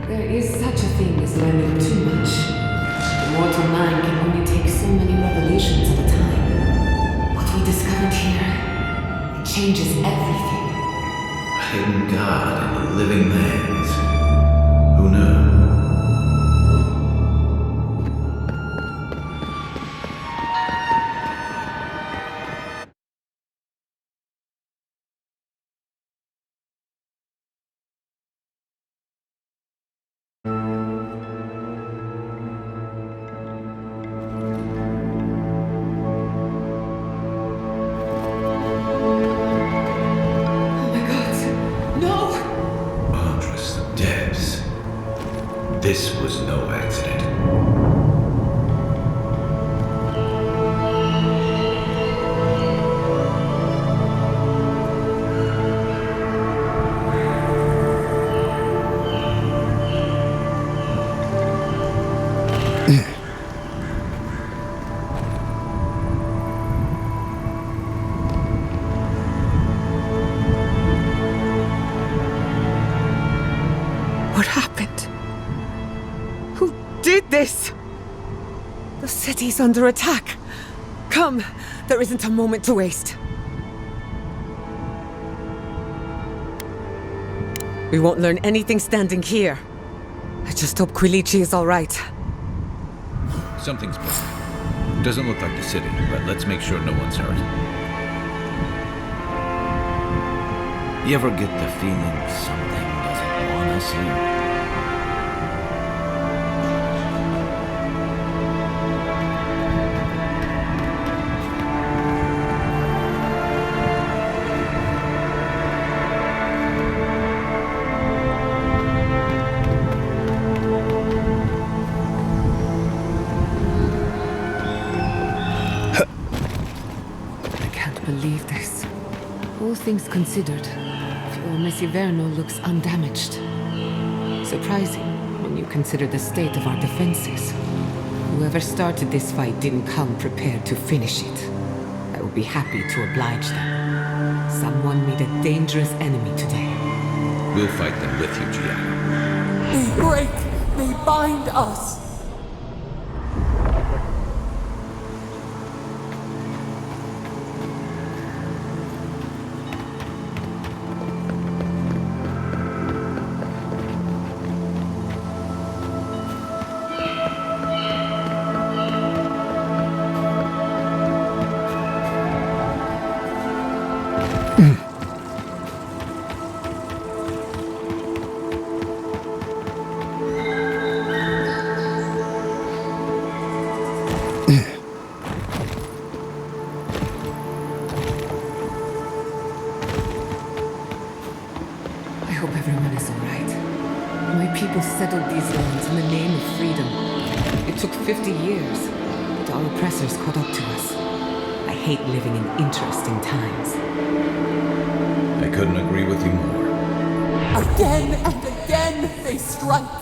There is such a thing as learning too much. The mortal mind can only take so many revelations at a time. What we discovered here, it changes everything. A hidden god in the living lands. Who knew? This was no accident. What happened? Who did this? The city's under attack. Come, there isn't a moment to waste. We won't learn anything standing here. I just hope Quilici is all right. Something's broken. Doesn't look like the city, but let's make sure no one's hurt. You ever get the feeling something doesn't want us here? Believe this. All things considered, Fior Messiverno looks undamaged. Surprising when you consider the state of our defenses. Whoever started this fight didn't come prepared to finish it. I will be happy to oblige them. Someone made a dangerous enemy today. We'll fight them with you, Gianna. They break, they bind us. I hope everyone is all right. My people settled these lands in the name of freedom. It took 50 years, but our oppressors caught up to us. I hate living in interesting times. I couldn't agree with you more. Again and again they strike.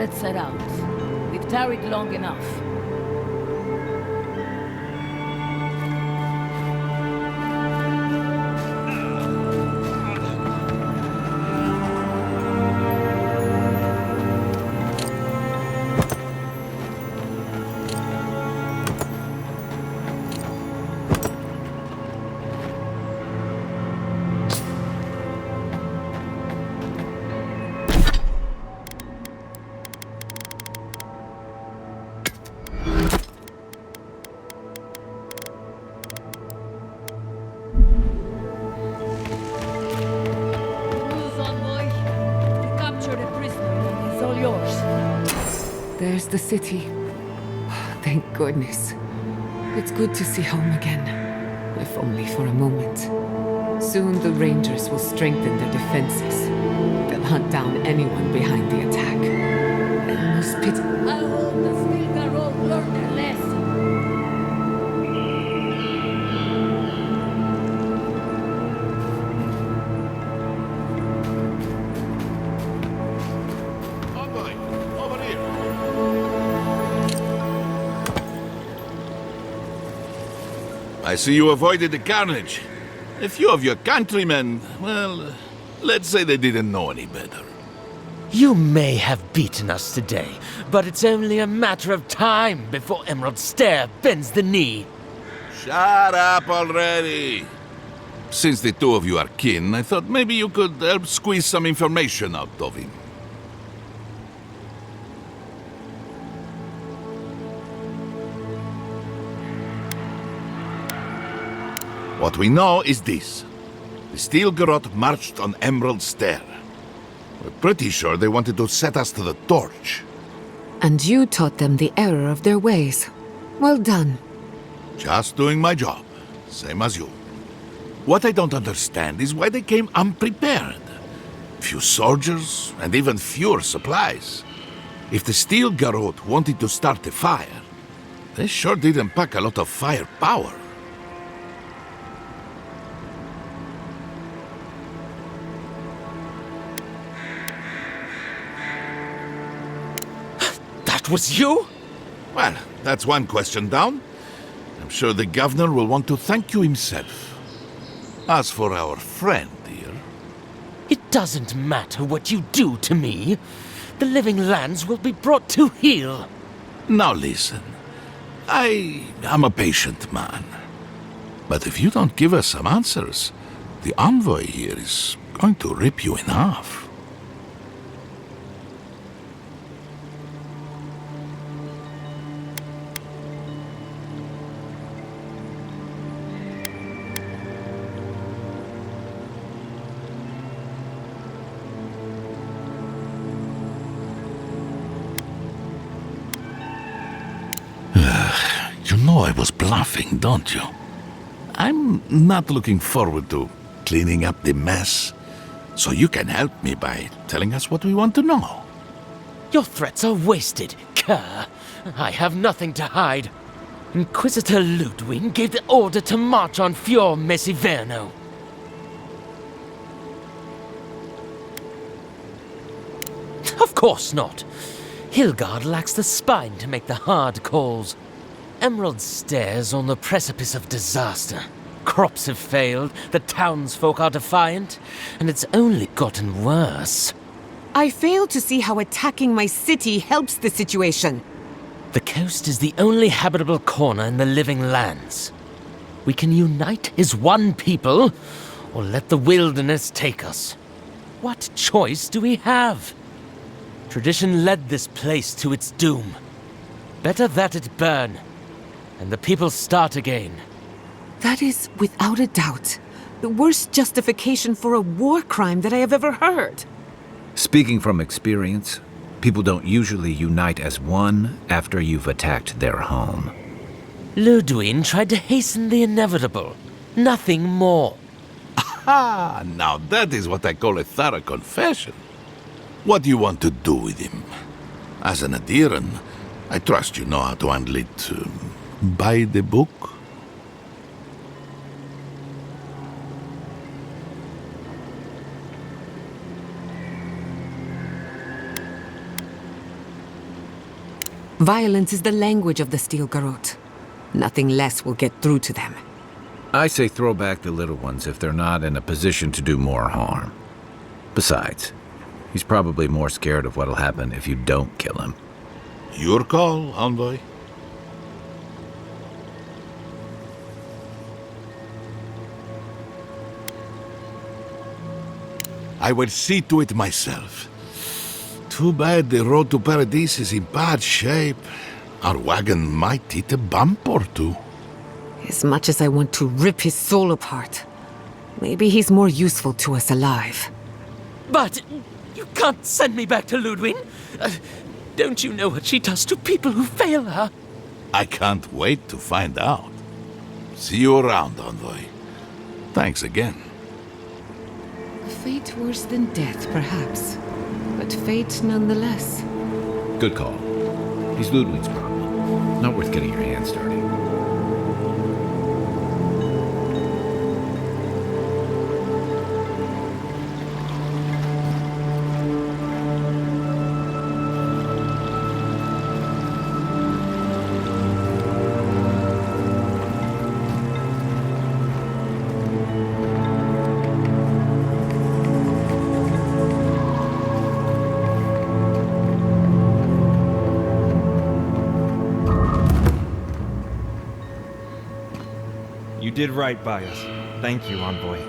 Let's set out. We've tarried long enough. There's the city. Thank goodness. It's good to see home again, if only for a moment. Soon the Rangers will strengthen their defenses. They'll hunt down anyone behind the attack. I almost pity... I hope the Stilgar learn their lesson. I see you avoided the carnage. A few of your countrymen, well, let's say they didn't know any better. You may have beaten us today, but it's only a matter of time before Emerald Stair bends the knee. Shut up already! Since the two of you are kin, I thought maybe you could help squeeze some information out of him. What we know is this. The Stilgarot marched on Emerald Stair. We're pretty sure they wanted to set us to the torch. And you taught them the error of their ways. Well done. Just doing my job, same as you. What I don't understand is why they came unprepared. Few soldiers, and even fewer supplies. If the Stilgarot wanted to start a fire, they sure didn't pack a lot of firepower. That was you? Well, that's one question down. I'm sure the governor will want to thank you himself. As for our friend here... It doesn't matter what you do to me. The living lands will be brought to heel. Now listen, I am a patient man. But if you don't give us some answers, the envoy here is going to rip you in half. You know I was bluffing, don't you? I'm not looking forward to cleaning up the mess, so you can help me by telling us what we want to know. Your threats are wasted, cur. I have nothing to hide. Inquisitor Ludwig gave the order to march on Fior Mesiverno. Of course not. Hilgard lacks the spine to make the hard calls. Emerald Stair's on the precipice of disaster. Crops have failed, the townsfolk are defiant, and it's only gotten worse. I fail to see how attacking my city helps the situation. The coast is the only habitable corner in the living lands. We can unite as one people, or let the wilderness take us. What choice do we have? Tradition led this place to its doom. Better that it burn, and the people start again. That is, without a doubt, the worst justification for a war crime that I have ever heard. Speaking from experience, people don't usually unite as one after you've attacked their home. Ludwig tried to hasten the inevitable. Nothing more. Ah, now that is what I call a thorough confession. What do you want to do with him? As an Ediran, I trust you know how to handle it by the book. Violence is the language of the Steel Garrote. Nothing less will get through to them. I say throw back the little ones if they're not in a position to do more harm. Besides, he's probably more scared of what'll happen if you don't kill him. Your call, Envoy. I will see to it myself. Too bad the road to Paradise is in bad shape. Our wagon might hit a bump or two. As much as I want to rip his soul apart, maybe he's more useful to us alive. But you can't send me back to Ludwig. Don't you know what she does to people who fail her? I can't wait to find out. See you around, Envoy. Thanks again. Fate worse than death, perhaps. But fate nonetheless. Good call. He's Ludwig's problem. Not worth getting your hands dirty. You did right by us. Thank you, Envoy.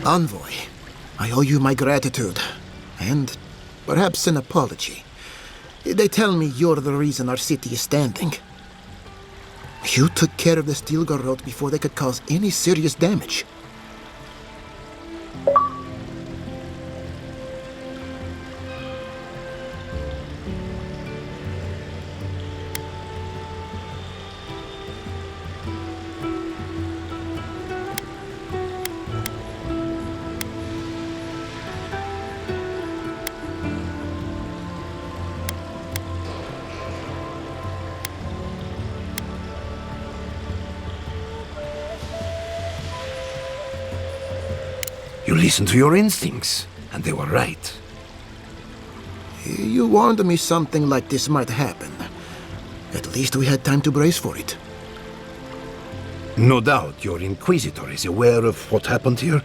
Envoy, I owe you my gratitude, and perhaps an apology. They tell me you're the reason our city is standing. You took care of the Steel Garrote before they could cause any serious damage. You listened to your instincts, and they were right. You warned me something like this might happen. At least we had time to brace for it. No doubt your Inquisitor is aware of what happened here.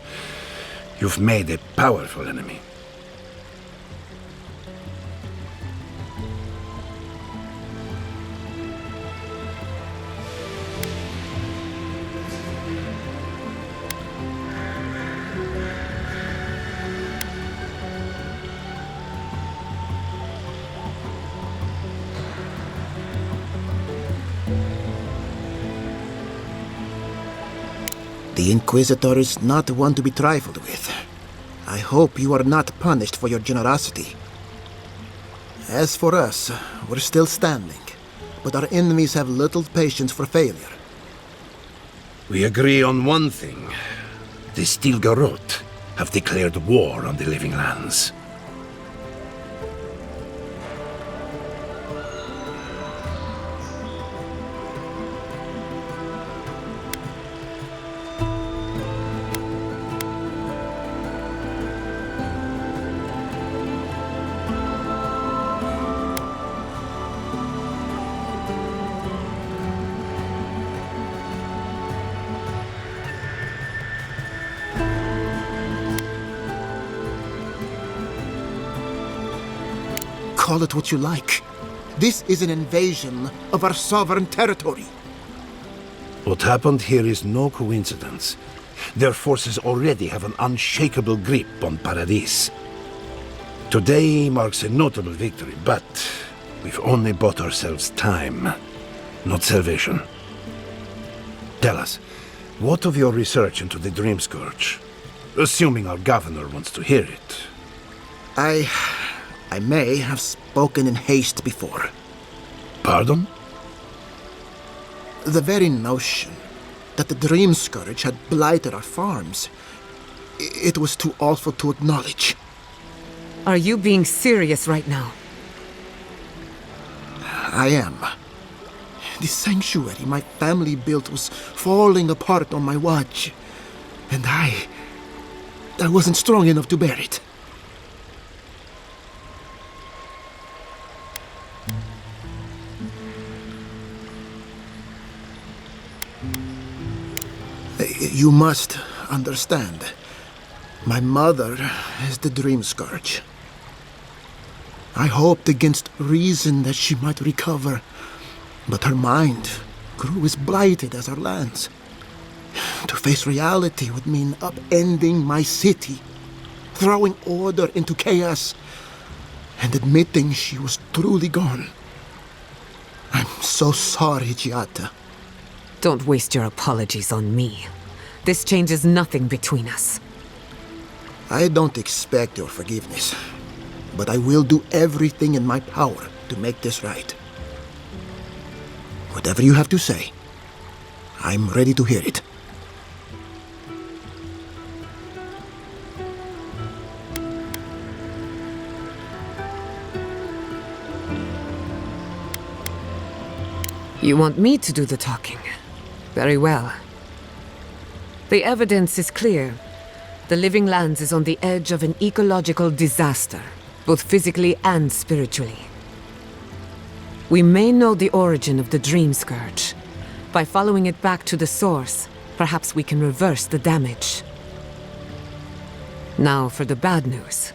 You've made a powerful enemy. The Inquisitor is not one to be trifled with. I hope you are not punished for your generosity. As for us, we're still standing, but our enemies have little patience for failure. We agree on one thing. The Steel Garrote have declared war on the living lands. Call it what you like. This is an invasion of our sovereign territory. What happened here is no coincidence. Their forces already have an unshakable grip on Paradise. Today marks a notable victory, but we've only bought ourselves time, not salvation. Tell us, what of your research into the Dream Scourge? assuming our governor wants to hear it. I may have spoken in haste before. Pardon? The very notion that the Dream Scourge had blighted our farms, it was too awful to acknowledge. Are you being serious right now? I am. The sanctuary my family built was falling apart on my watch, and I wasn't strong enough to bear it. You must understand. My mother is the Dream Scourge. I hoped against reason that she might recover, but her mind grew as blighted as her lands. To face reality would mean upending my city, throwing order into chaos, and admitting she was truly gone. I'm so sorry, Giata. Don't waste your apologies on me. This changes nothing between us. I don't expect your forgiveness, but I will do everything in my power to make this right. Whatever you have to say, I'm ready to hear it. You want me to do the talking? Very well. The evidence is clear. The Living Lands is on the edge of an ecological disaster, both physically and spiritually. We may know the origin of the Dream Scourge. By following it back to the source, perhaps we can reverse the damage. Now for the bad news.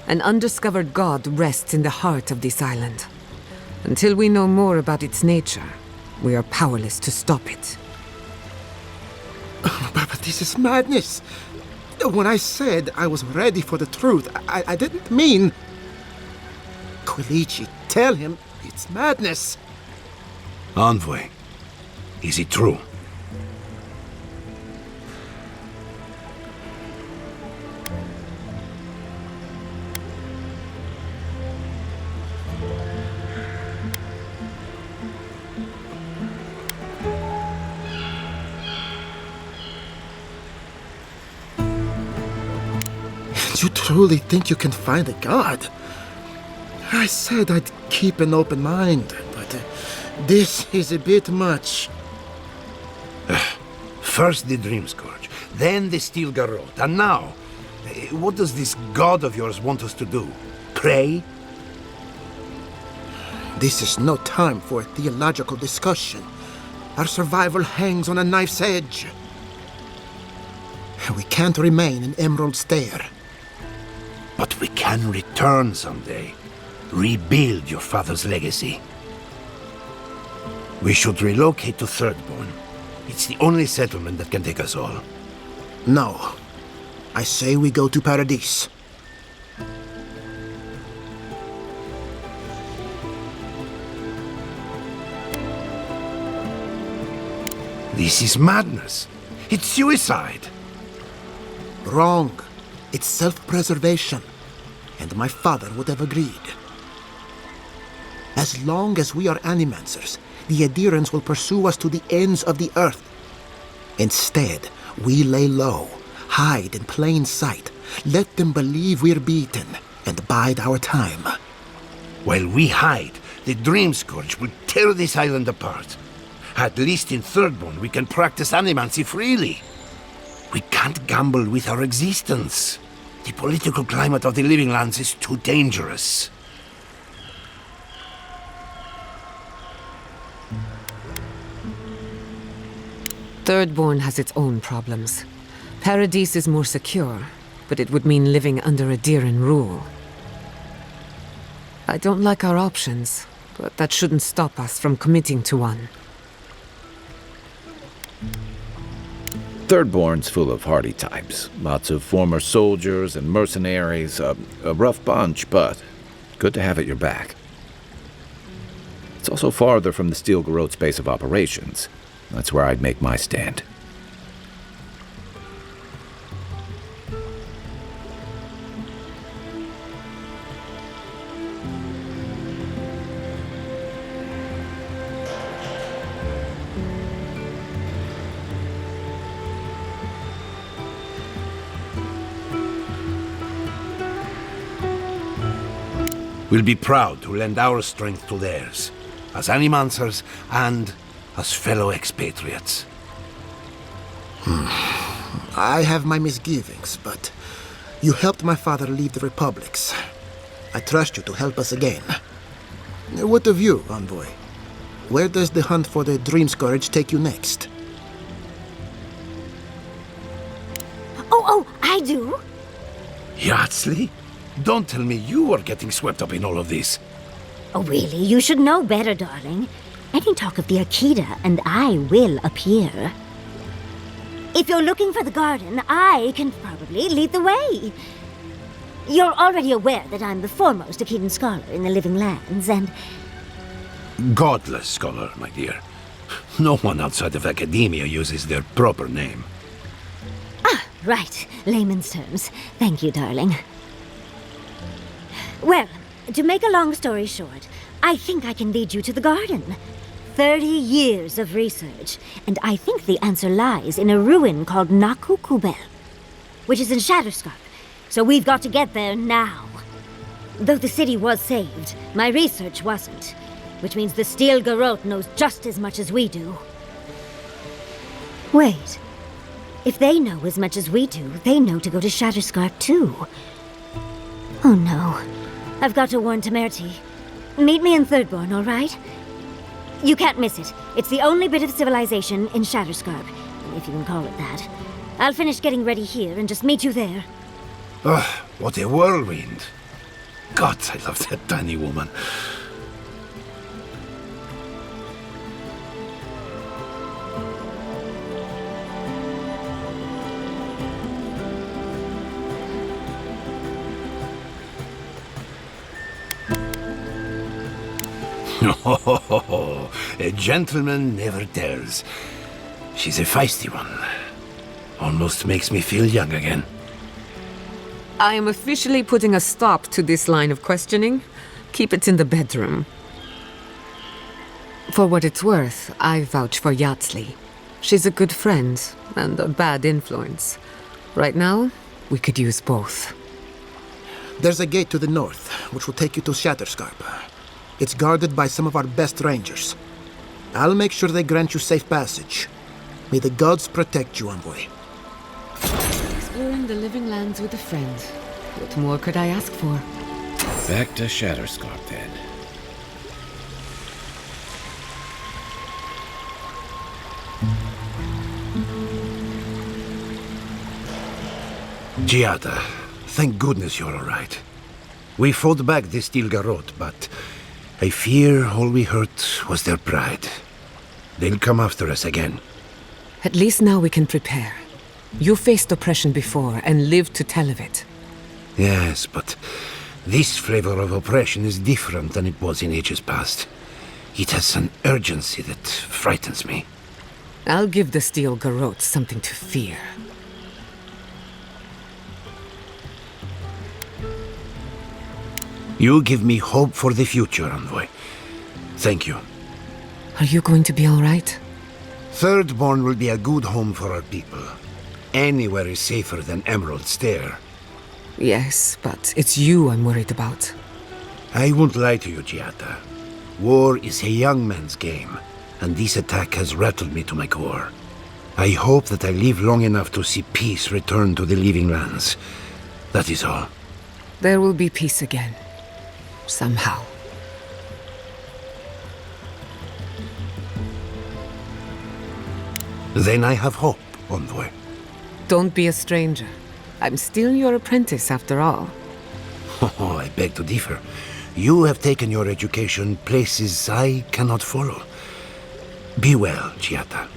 An undiscovered god rests in the heart of this island. Until we know more about its nature, we are powerless to stop it. But this is madness. When I said I was ready for the truth, I didn't mean... Quilici, tell him it's madness. Envoy, is it true? You truly think you can find a god? I said I'd keep an open mind, but this is a bit much. First the Dream Scourge, then the Steel Garrote, and now, what does this god of yours want us to do? Pray? This is no time for a theological discussion. Our survival hangs on a knife's edge. We can't remain in Emerald Stair. But we can return someday. Rebuild your father's legacy. We should relocate to Thirdborn. It's the only settlement that can take us all. No. I say we go to Paradise. This is madness. It's suicide. Wrong. It's self-preservation. And my father would have agreed. As long as we are animancers, the Edirans will pursue us to the ends of the earth. Instead, we lay low, hide in plain sight, let them believe we're beaten, and bide our time. While we hide, the Dream Scourge will tear this island apart. At least in Thirdborn, we can practice animancy freely. We can't gamble with our existence. The political climate of the Living Lands is too dangerous. Thirdborn has its own problems. Paradise is more secure, but it would mean living under Ediran rule. I don't like our options, but that shouldn't stop us from committing to one. Thirdborn's full of hardy types. Lots of former soldiers and mercenaries. A rough bunch, but good to have at your back. It's also farther from the Steel Garrote's base of operations. That's where I'd make my stand. We'll be proud to lend our strength to theirs, as animancers and as fellow expatriates. I have my misgivings, but you helped my father lead the republics. I trust you to help us again. What of you, envoy? Where does the hunt for the Dream Scourge take you next? Oh, I do. Yardsley? Don't tell me you are getting swept up in all of this. Oh, really? You should know better, darling. Any talk of the Akita, and I will appear. If you're looking for the garden, I can probably lead the way. You're already aware that I'm the foremost Akitan scholar in the Living Lands, and... Godless scholar, my dear. No one outside of academia uses their proper name. Ah, right. Layman's terms. Thank you, darling. Well, to make a long story short, I think I can lead you to the garden. 30 years of research, and I think the answer lies in a ruin called Naku Kubel, which is in Shatterscarp. So we've got to get there now. Though the city was saved, my research wasn't, which means the Steel Garrote knows just as much as we do. Wait. If they know as much as we do, they know to go to Shatterscarp too. Oh no. I've got to warn Temerity. Meet me in Thirdborn, all right? You can't miss it. It's the only bit of civilization in Shatterscarp, if you can call it that. I'll finish getting ready here and just meet you there. Ugh, what a whirlwind. God, I love that tiny woman. A gentleman never tells. She's a feisty one. Almost makes me feel young again. I am officially putting a stop to this line of questioning. Keep it in the bedroom. For what it's worth, I vouch for Yardsley. She's a good friend and a bad influence. Right now, we could use both. There's a gate to the north, which will take you to Shatterscarp. It's guarded by some of our best rangers. I'll make sure they grant you safe passage. May the gods protect you, envoy. Exploring the Living Lands with a friend. What more could I ask for? Back to Shatterscarp, then. Giada, thank goodness you're all right. We fought back the Steel Garrote, but I fear all we hurt was their pride. They'll come after us again. At least now we can prepare. You faced oppression before and lived to tell of it. Yes, but this flavor of oppression is different than it was in ages past. It has an urgency that frightens me. I'll give the Steel Garrote something to fear. You give me hope for the future, envoy. Thank you. Are you going to be all right? Thirdborn will be a good home for our people. Anywhere is safer than Emerald Stair. Yes, but it's you I'm worried about. I won't lie to you, Giada. War is a young man's game, and this attack has rattled me to my core. I hope that I live long enough to see peace return to the Living Lands. That is all. There will be peace again. Somehow. Then I have hope, envoy. Don't be a stranger. I'm still your apprentice after all. Oh, I beg to differ. You have taken your education places I cannot follow. Be well, Giada.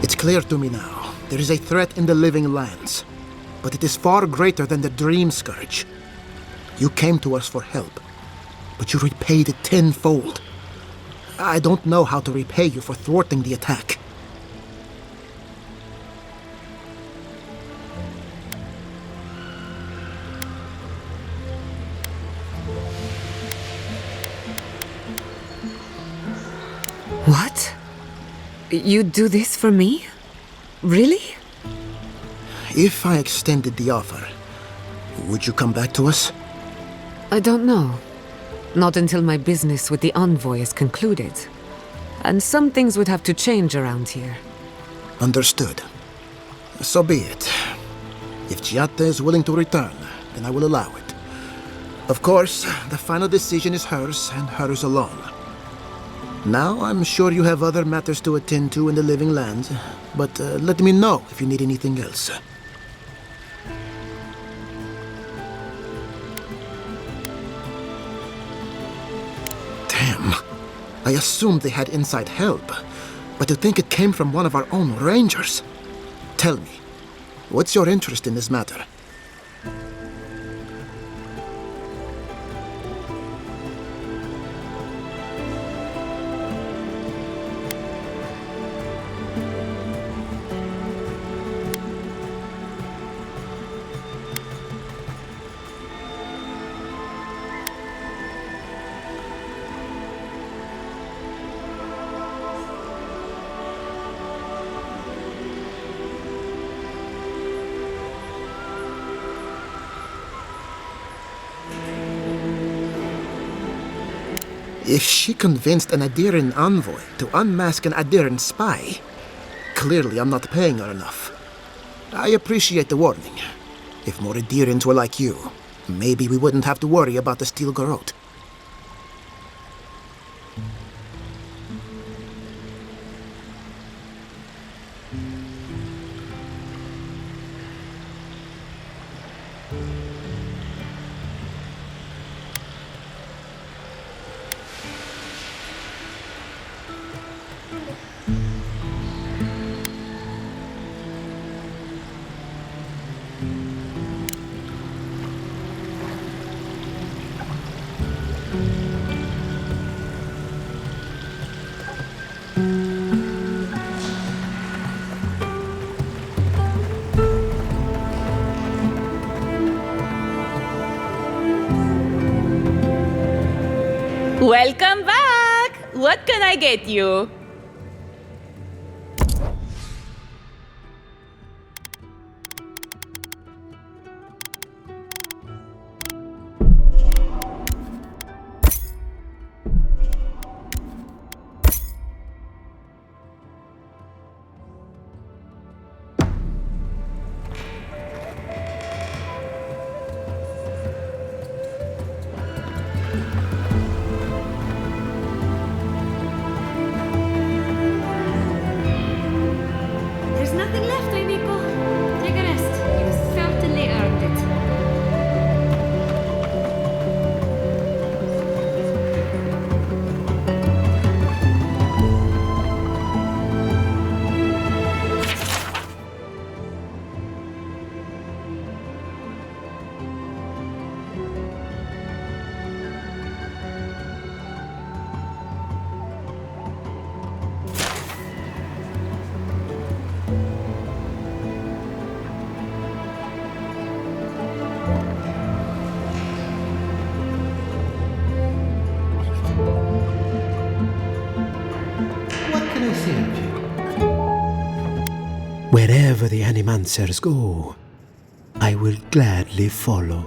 It's clear to me now. There is a threat in the Living Lands. But it is far greater than the Dream Scourge. You came to us for help. But you repaid it tenfold. I don't know how to repay you for thwarting the attack. What? You do this for me? Really? If I extended the offer, would you come back to us? I don't know. Not until my business with the envoy is concluded. And some things would have to change around here. Understood. So be it. If Giatta is willing to return, then I will allow it. Of course, the final decision is hers, and hers alone. Now, I'm sure you have other matters to attend to in the living lands, but let me know if you need anything else. Damn. I assumed they had inside help, but to think it came from one of our own rangers. Tell me, what's your interest in this matter? If she convinced an Ediran envoy to unmask an Ediran spy, clearly I'm not paying her enough. I appreciate the warning. If more Edirans were like you, maybe we wouldn't have to worry about the Steel Garrote. Welcome back! What can I get you? Wherever the Animancers go, I will gladly follow.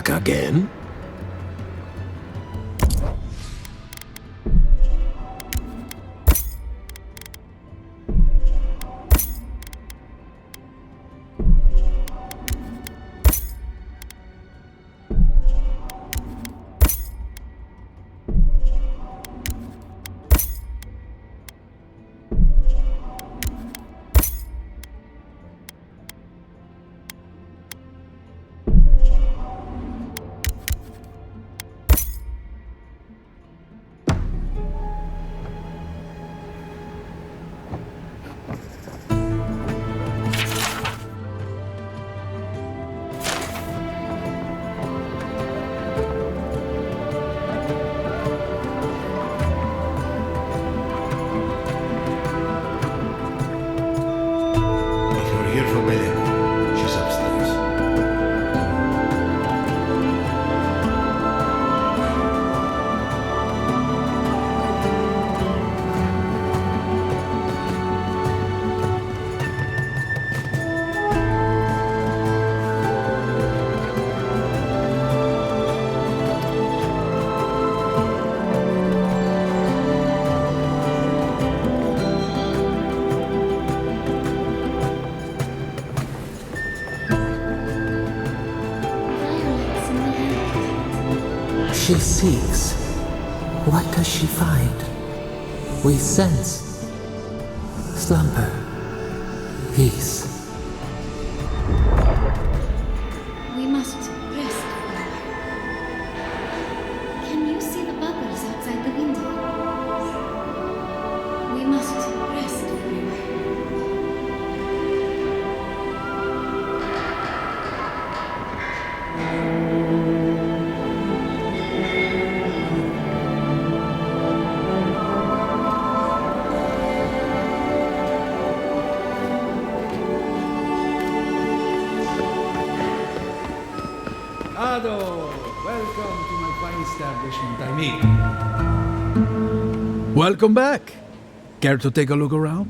Back again? She seeks. What does she find? We sense slumber, peace. We must rest. Can you see the bubbles outside the window? We must rest. Welcome to my fine establishment, I mean. Welcome back. Care to take a look around?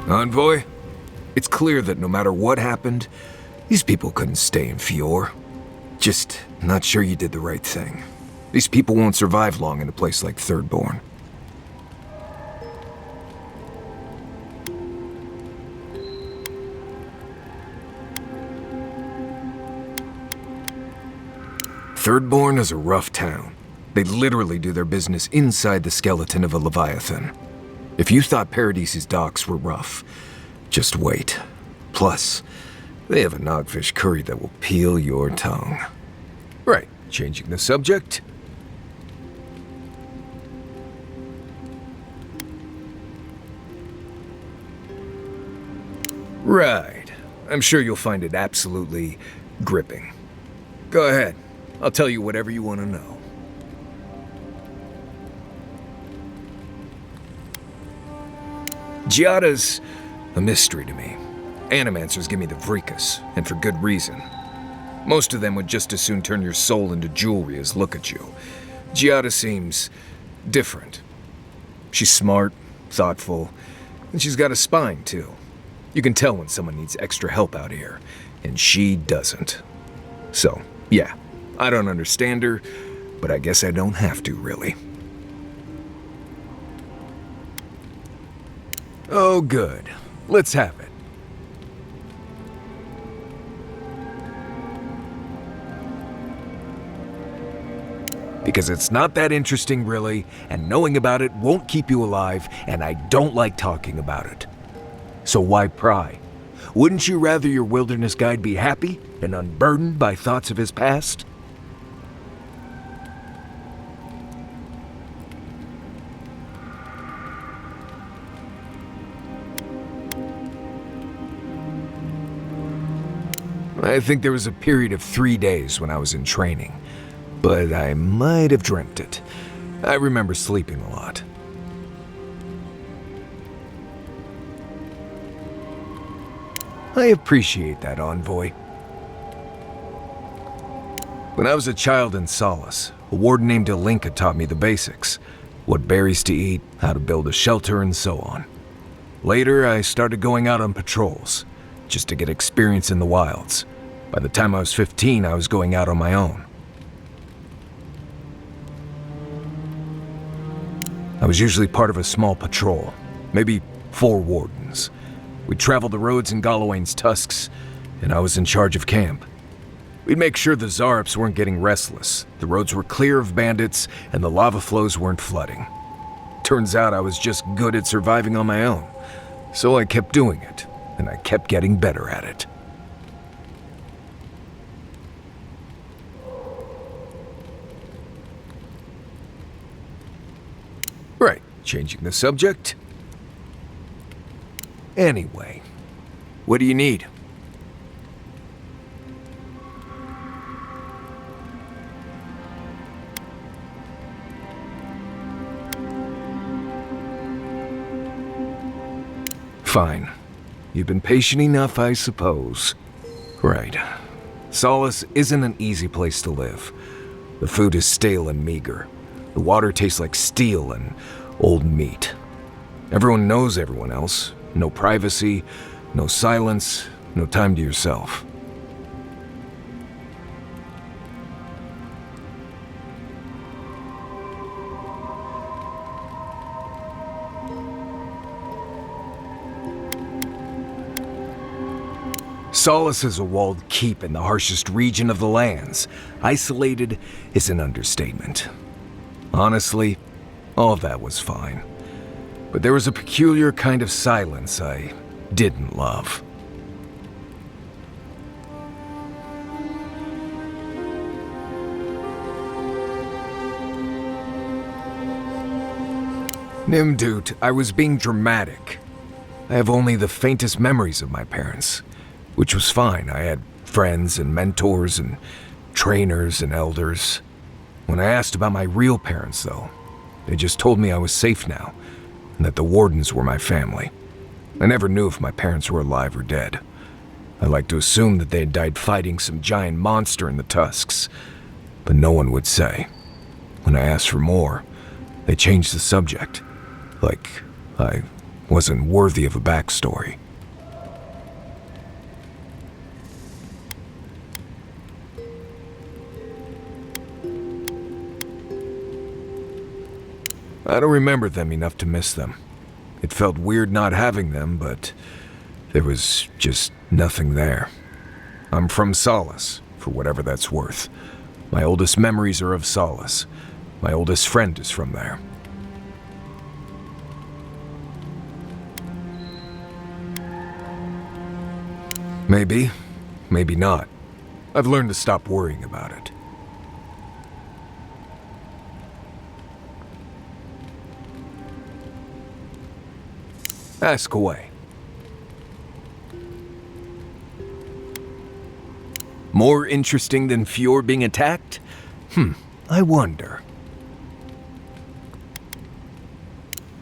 Envoy, it's clear that no matter what happened, these people couldn't stay in Fior. Just not sure you did the right thing. These people won't survive long in a place like Thirdborn. Thirdborn is a rough town. They literally do their business inside the skeleton of a Leviathan. If you thought Paradise's docks were rough, just wait. Plus, they have a nogfish curry that will peel your tongue. Right, changing the subject. Right. I'm sure you'll find it absolutely gripping. Go ahead. I'll tell you whatever you want to know. Giada's a mystery to me. Animancers give me the vricus, and for good reason. Most of them would just as soon turn your soul into jewelry as look at you. Giada seems different. She's smart, thoughtful, and she's got a spine, too. You can tell when someone needs extra help out here, and she doesn't. So, yeah, I don't understand her, but I guess I don't have to, really. Oh, good. Let's have it. Because it's not that interesting, really, and knowing about it won't keep you alive, and I don't like talking about it. So why pry? Wouldn't you rather your wilderness guide be happy and unburdened by thoughts of his past? I think there was a period of 3 days when I was in training, but I might have dreamt it. I remember sleeping a lot. I appreciate that, Envoy. When I was a child in Solace, a warden named Alinka taught me the basics. What berries to eat, how to build a shelter, and so on. Later, I started going out on patrols, just to get experience in the wilds. By the time I was 15, I was going out on my own. I was usually part of a small patrol, maybe 4 wardens. We'd travel the roads in Galawain's tusks, and I was in charge of camp. We'd make sure the Zarps weren't getting restless, the roads were clear of bandits, and the lava flows weren't flooding. Turns out I was just good at surviving on my own, so I kept doing it, and I kept getting better at it. Right, changing the subject. Anyway, what do you need? Fine. You've been patient enough, I suppose. Right. Solace isn't an easy place to live. The food is stale and meager. The water tastes like steel and old meat. Everyone knows everyone else. No privacy, no silence, no time to yourself. Solace is a walled keep in the harshest region of the lands. Isolated is an understatement. Honestly, all of that was fine. But there was a peculiar kind of silence I didn't love. Nimdut, I was being dramatic. I have only the faintest memories of my parents, which was fine. I had friends and mentors and trainers and elders. When I asked about my real parents, though, they just told me I was safe now, and that the wardens were my family. I never knew if my parents were alive or dead. I like to assume that they had died fighting some giant monster in the tusks, but no one would say. When I asked for more, they changed the subject, like I wasn't worthy of a backstory. I don't remember them enough to miss them. It felt weird not having them, but there was just nothing there. I'm from Solace, for whatever that's worth. My oldest memories are of Solace. My oldest friend is from there. Maybe, maybe not. I've learned to stop worrying about it. Ask away. More interesting than Fjord being attacked? I wonder.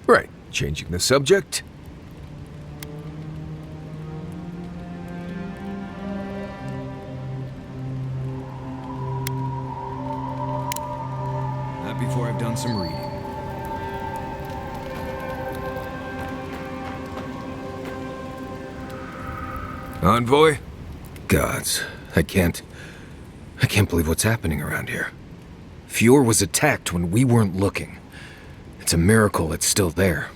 Right, changing the subject. Not before I've done some reading. Envoy? Gods, I can't believe what's happening around here. Fjord was attacked when we weren't looking. It's a miracle it's still there.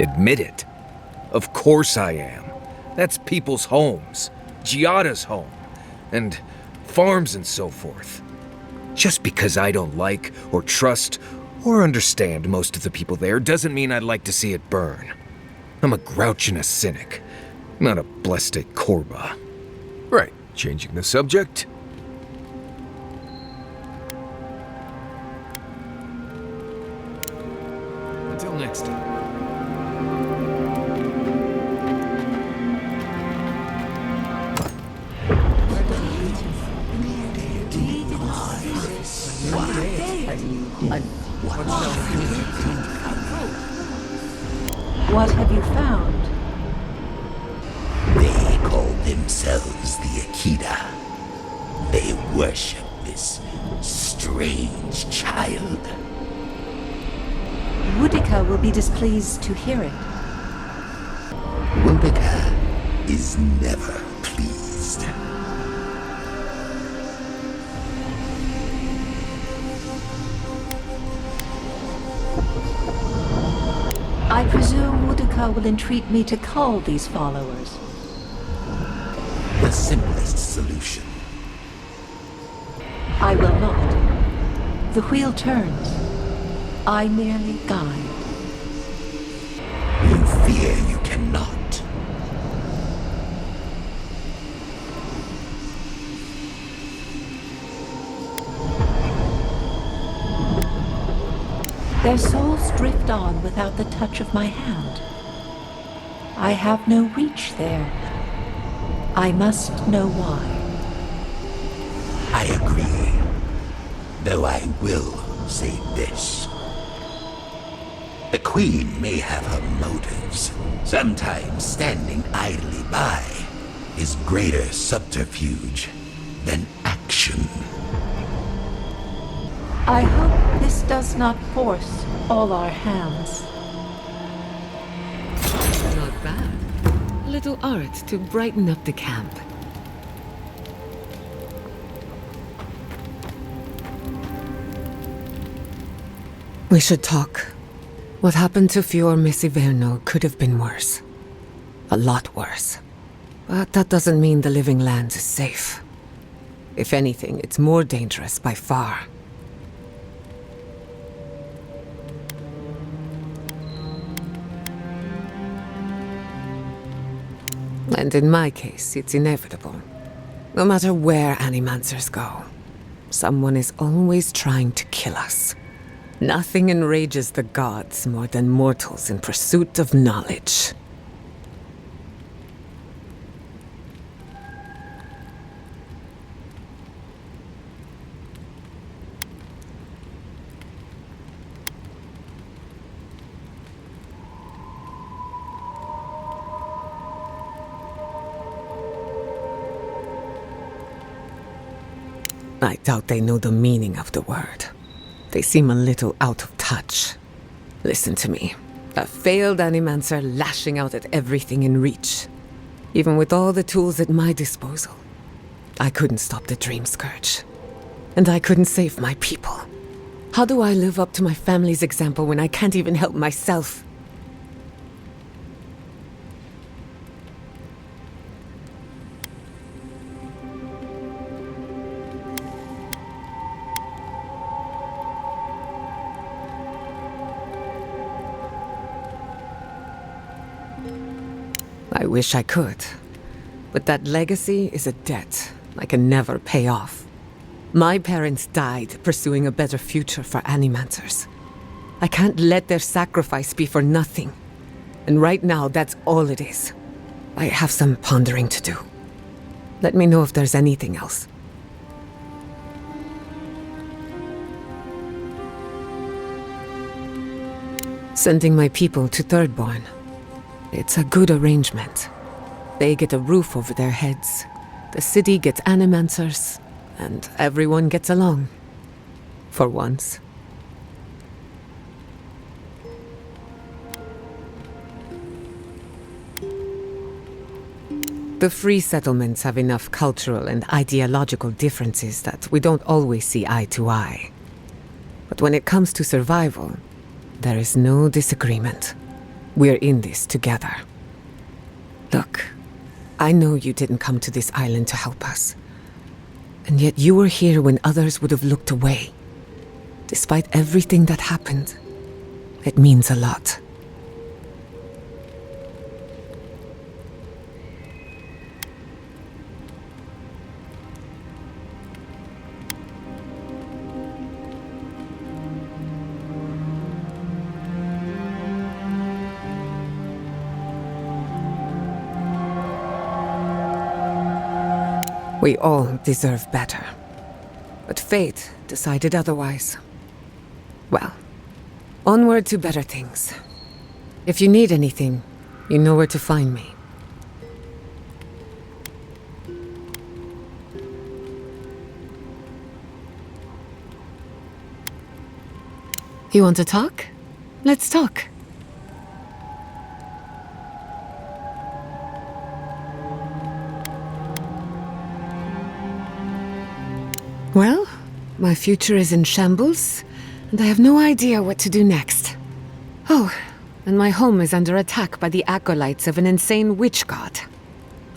Admit it. Of course I am. That's people's homes. Giada's home. And farms and so forth. Just because I don't like, or trust, or understand most of the people there doesn't mean I'd like to see it burn. I'm a grouch and a cynic, not a blessed Korba. Right, changing the subject. Until next time. What have you found? They call themselves the Akita. They worship this strange child. Woodika will be displeased to hear it. Woodika is never pleased. I presume Woodika will entreat me to cull these followers. The simplest solution. I will not. The wheel turns. I merely guide. You fear you cannot. Their souls drift on without the touch of my hand. I have no reach there. I must know why. I agree. Though I will say this. The Queen may have her motives. Sometimes standing idly by is greater subterfuge than action. I hope this does not force all our hands. Not bad. A little art to brighten up the camp. We should talk. What happened to Fior Messiverno could have been worse. A lot worse. But that doesn't mean the living lands is safe. If anything, it's more dangerous by far. And in my case, it's inevitable. No matter where animancers go, someone is always trying to kill us. Nothing enrages the gods more than mortals in pursuit of knowledge. I doubt they know the meaning of the word. They seem a little out of touch. Listen to me. A failed animancer lashing out at everything in reach. Even with all the tools at my disposal. I couldn't stop the Dream Scourge. And I couldn't save my people. How do I live up to my family's example when I can't even help myself? I wish I could. But that legacy is a debt I can never pay off. My parents died pursuing a better future for animancers. I can't let their sacrifice be for nothing. And right now, that's all it is. I have some pondering to do. Let me know if there's anything else. Sending my people to Thirdborn. It's a good arrangement. They get a roof over their heads, the city gets animancers, and everyone gets along. For once. The free settlements have enough cultural and ideological differences that we don't always see eye to eye. But when it comes to survival, there is no disagreement. We're in this together. Look, I know you didn't come to this island to help us. And yet you were here when others would have looked away. Despite everything that happened, it means a lot. We all deserve better. But fate decided otherwise. Well, onward to better things. If you need anything, you know where to find me. You want to talk? Let's talk. Well, my future is in shambles, and I have no idea what to do next. Oh, and my home is under attack by the acolytes of an insane witch god.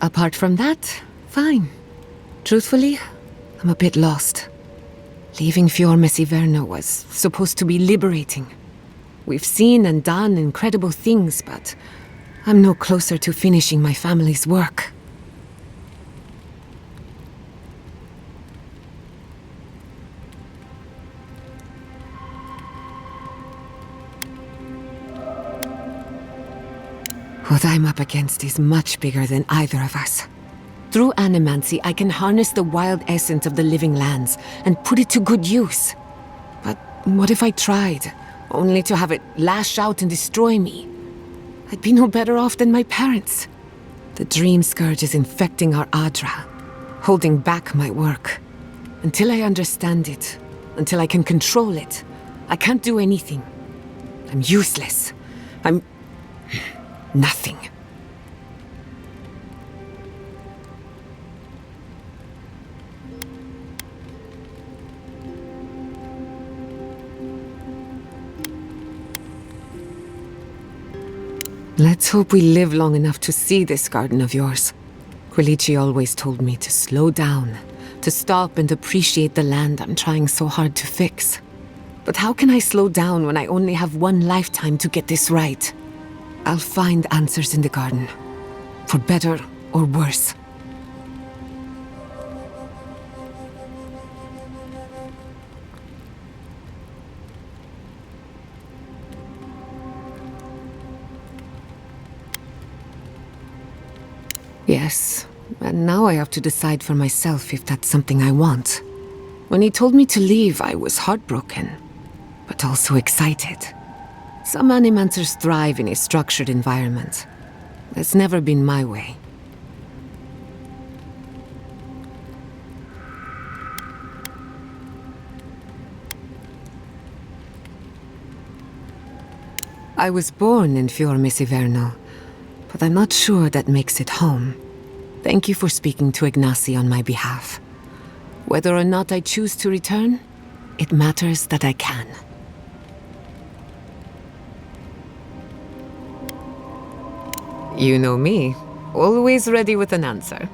Apart from that, fine. Truthfully, I'm a bit lost. Leaving Messi was supposed to be liberating. We've seen and done incredible things, but I'm no closer to finishing my family's work. What I'm up against is much bigger than either of us. Through animancy, I can harness the wild essence of the living lands and put it to good use. But what if I tried, only to have it lash out and destroy me? I'd be no better off than my parents. The Dream Scourge is infecting our Adra, holding back my work. Until I understand it, until I can control it, I can't do anything. I'm useless. I'm nothing. Let's hope we live long enough to see this garden of yours. Quilici always told me to slow down, to stop and appreciate the land I'm trying so hard to fix. But how can I slow down when I only have one lifetime to get this right? I'll find answers in the garden, for better or worse. Yes, and now I have to decide for myself if that's something I want. When he told me to leave, I was heartbroken, but also excited. Some animancers thrive in a structured environment. That's never been my way. I was born in Fiorme Siverno, but I'm not sure that makes it home. Thank you for speaking to Ignacy on my behalf. Whether or not I choose to return, it matters that I can. You know me, always ready with an answer.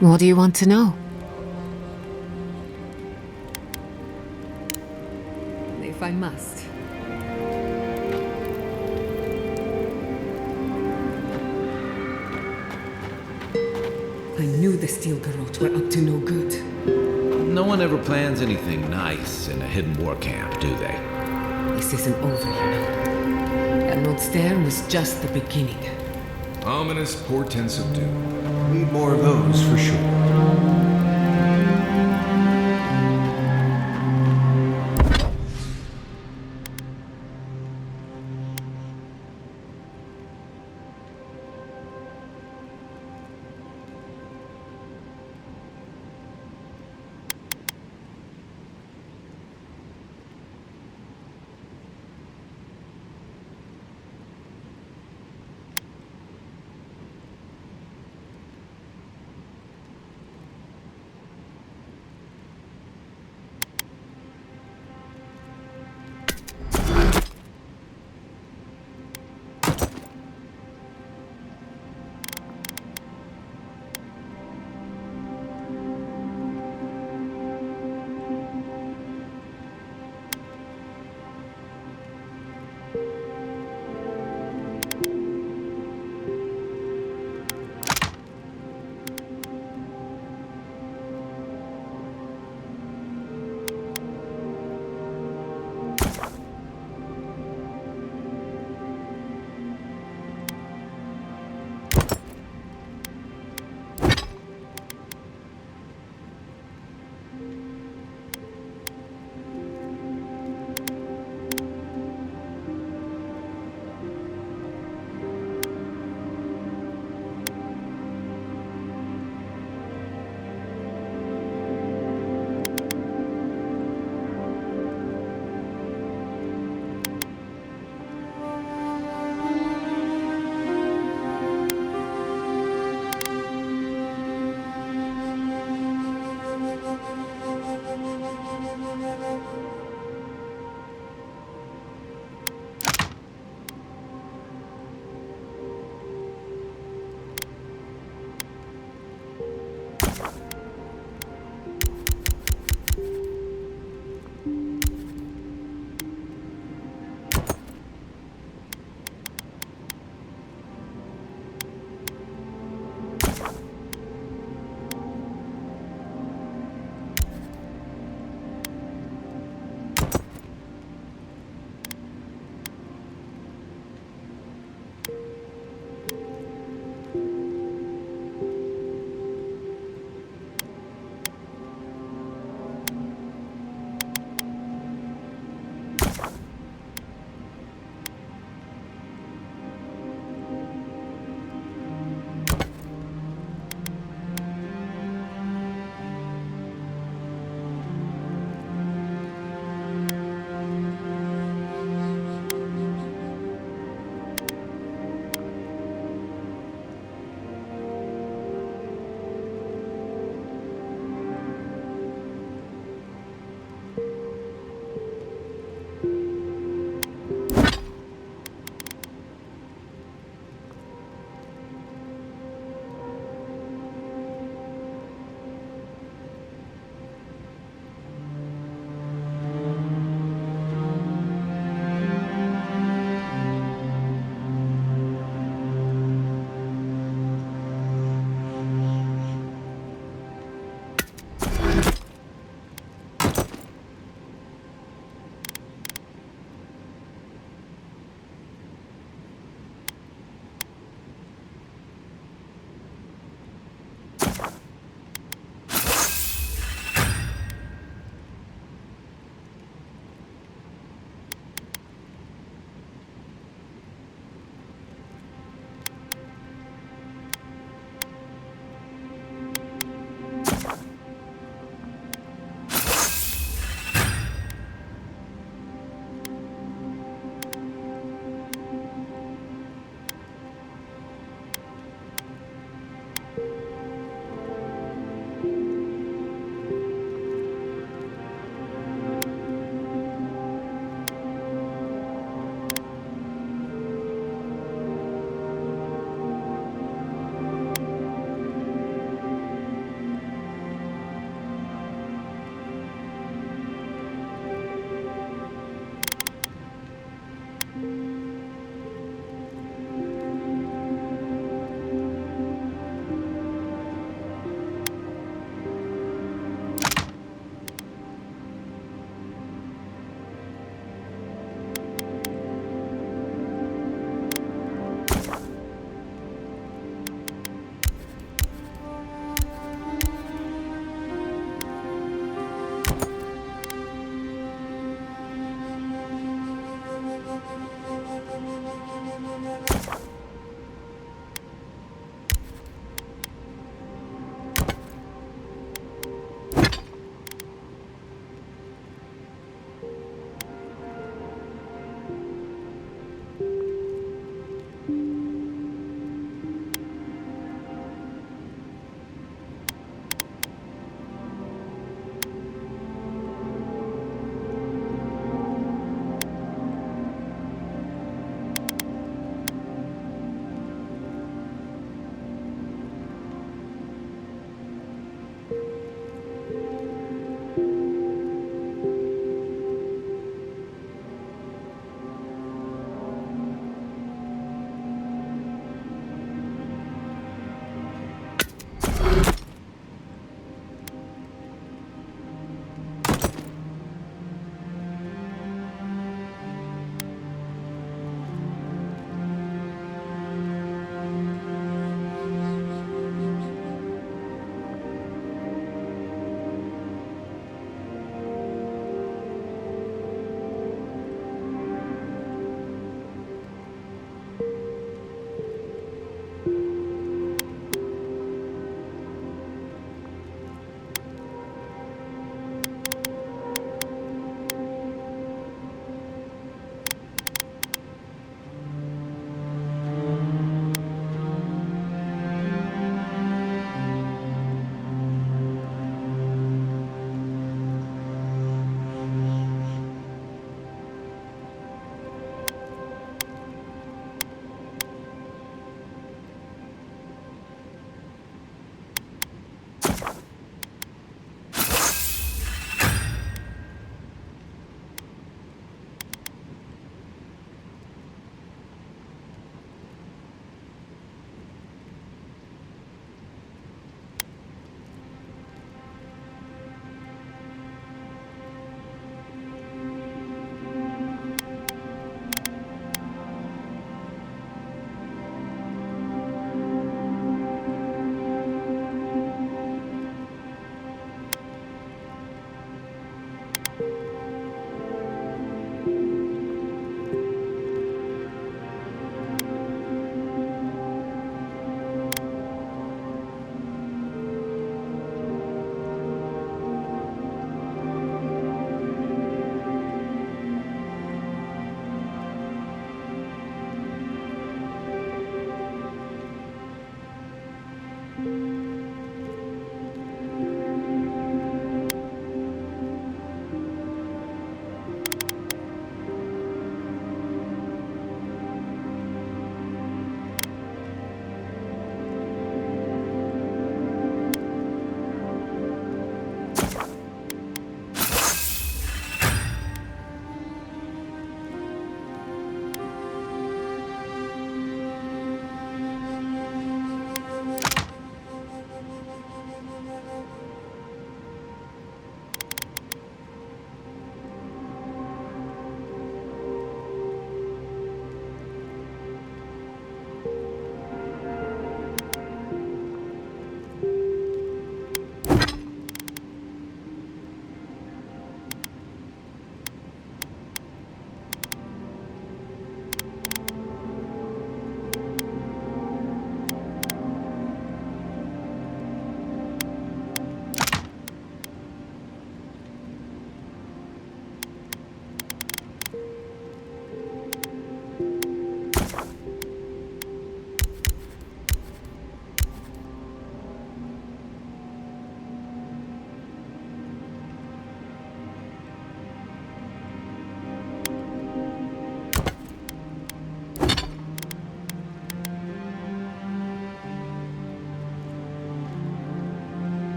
What do you want to know? If I must. I knew the Steel Garrote were up to no good. No one ever plans anything nice in a hidden war camp, do they? This isn't over, you know. Emerald Stair was just the beginning. Ominous portents of doom. Need more of those, for sure.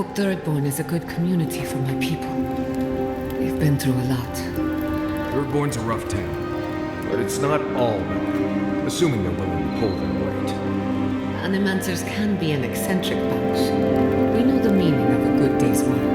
hope Thirdborn is a good community for my people. They've been through a lot. Thirdborn's a rough town, but it's not all bad, assuming they're willing to pull their weight. Animancers can be an eccentric bunch. We know the meaning of a good day's work.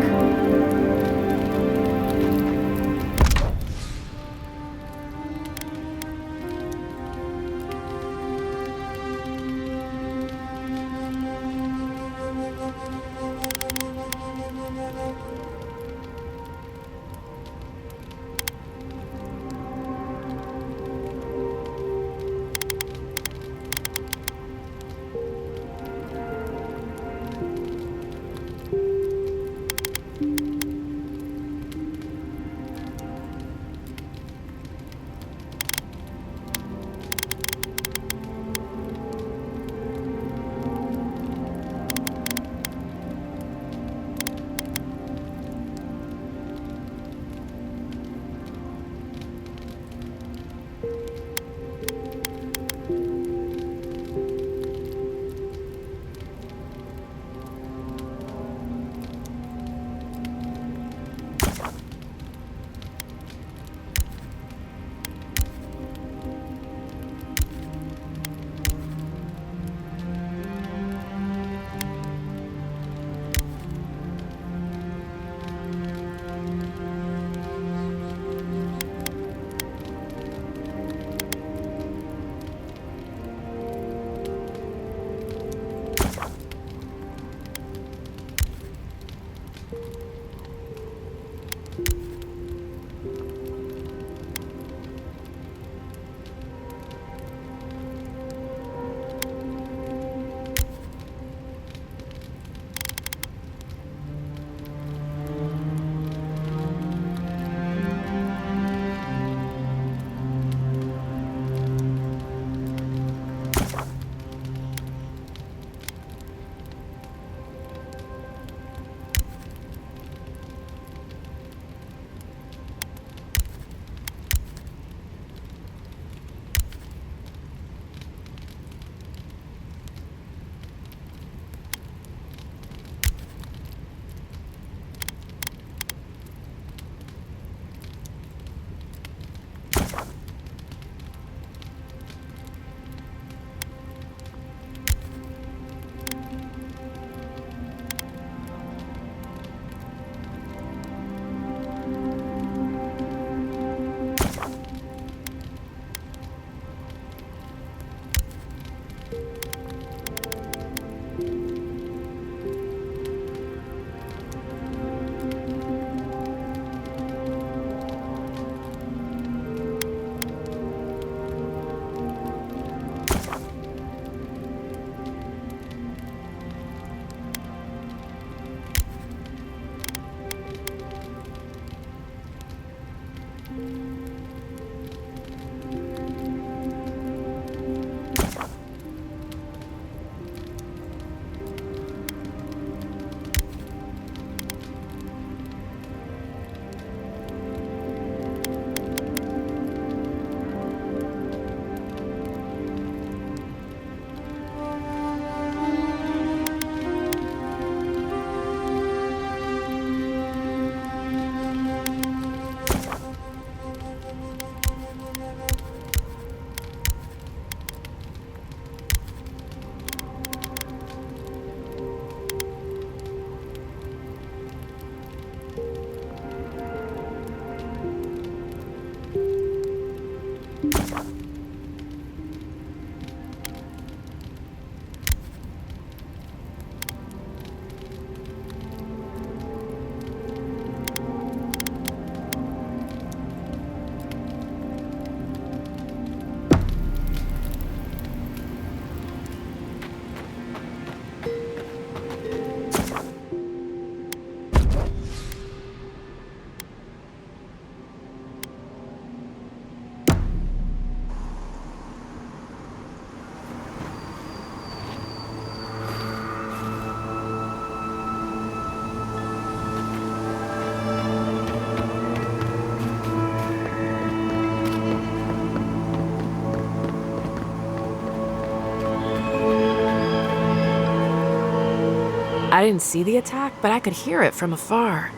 I didn't see the attack, but I could hear it from afar.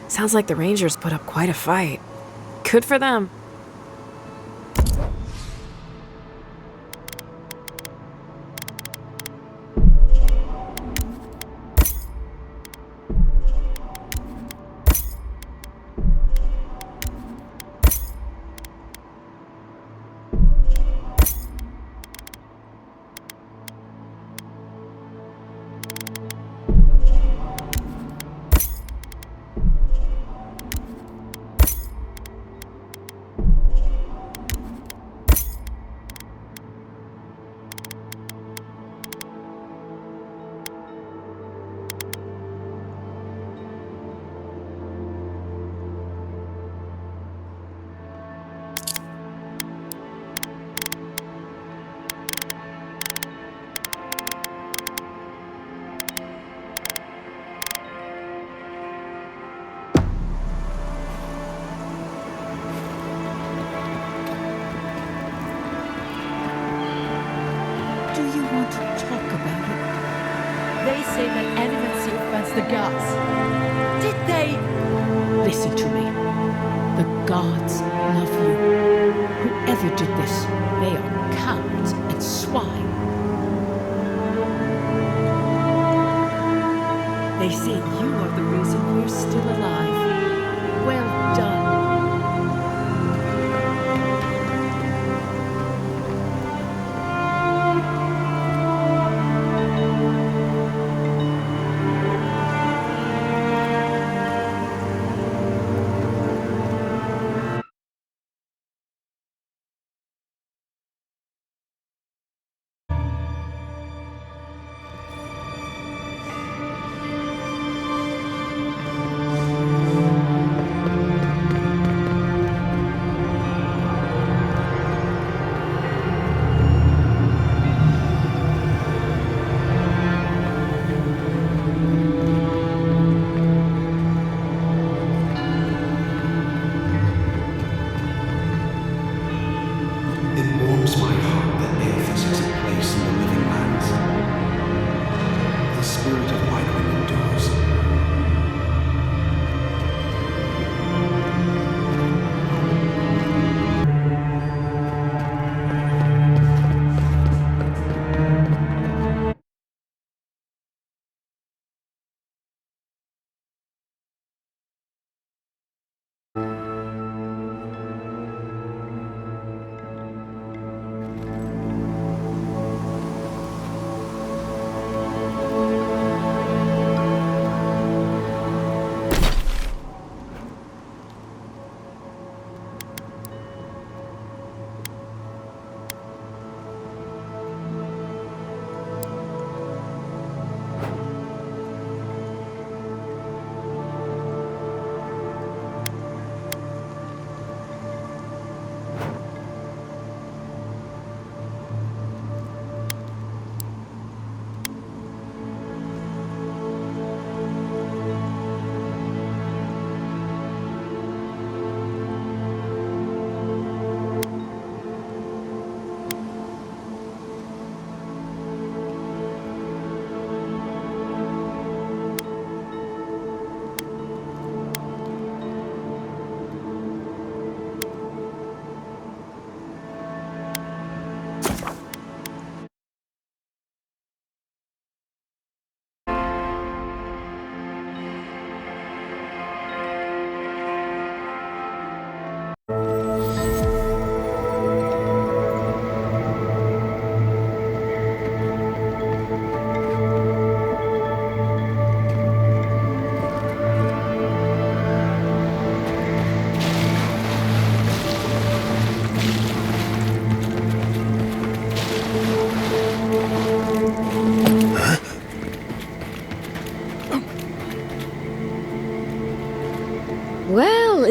Sounds like the Rangers put up quite a fight. Good for them. They say that animals sacrifice the gods. Did they? Listen to me. The gods love you. Whoever did this, they are cowards and swine. They say you are the reason we're still alive. Well done.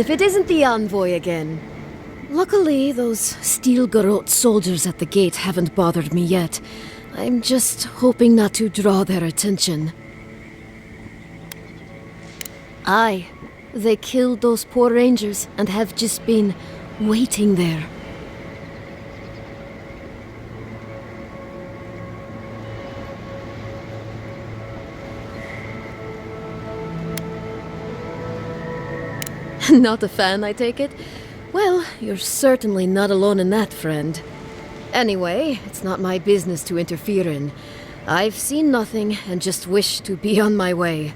If it isn't the envoy again. Luckily, those steel garrote soldiers at the gate haven't bothered me yet. I'm just hoping not to draw their attention. Aye, they killed those poor rangers and have just been waiting there. Not a fan, I take it? Well, you're certainly not alone in that, friend. Anyway, it's not my business to interfere in. I've seen nothing and just wish to be on my way.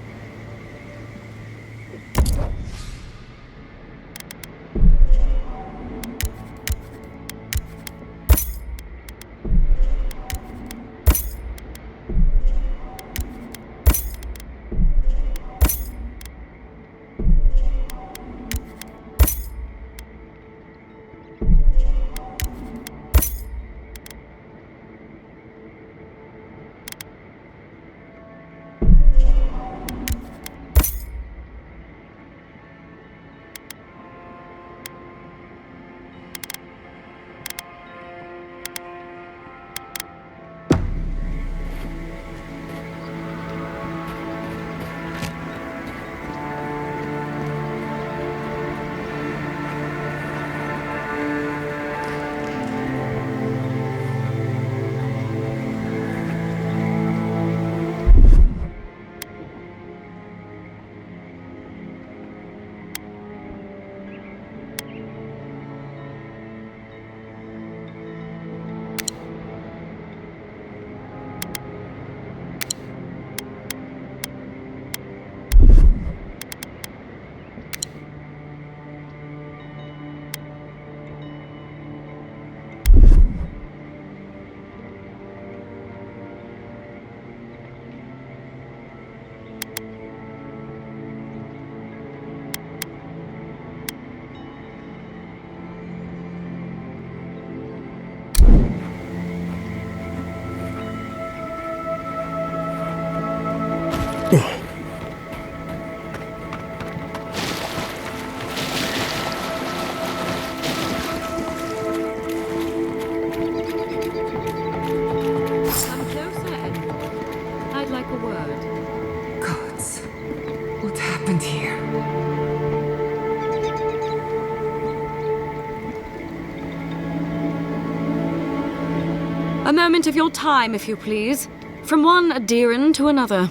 A moment of your time, if you please. From one Ediran to another.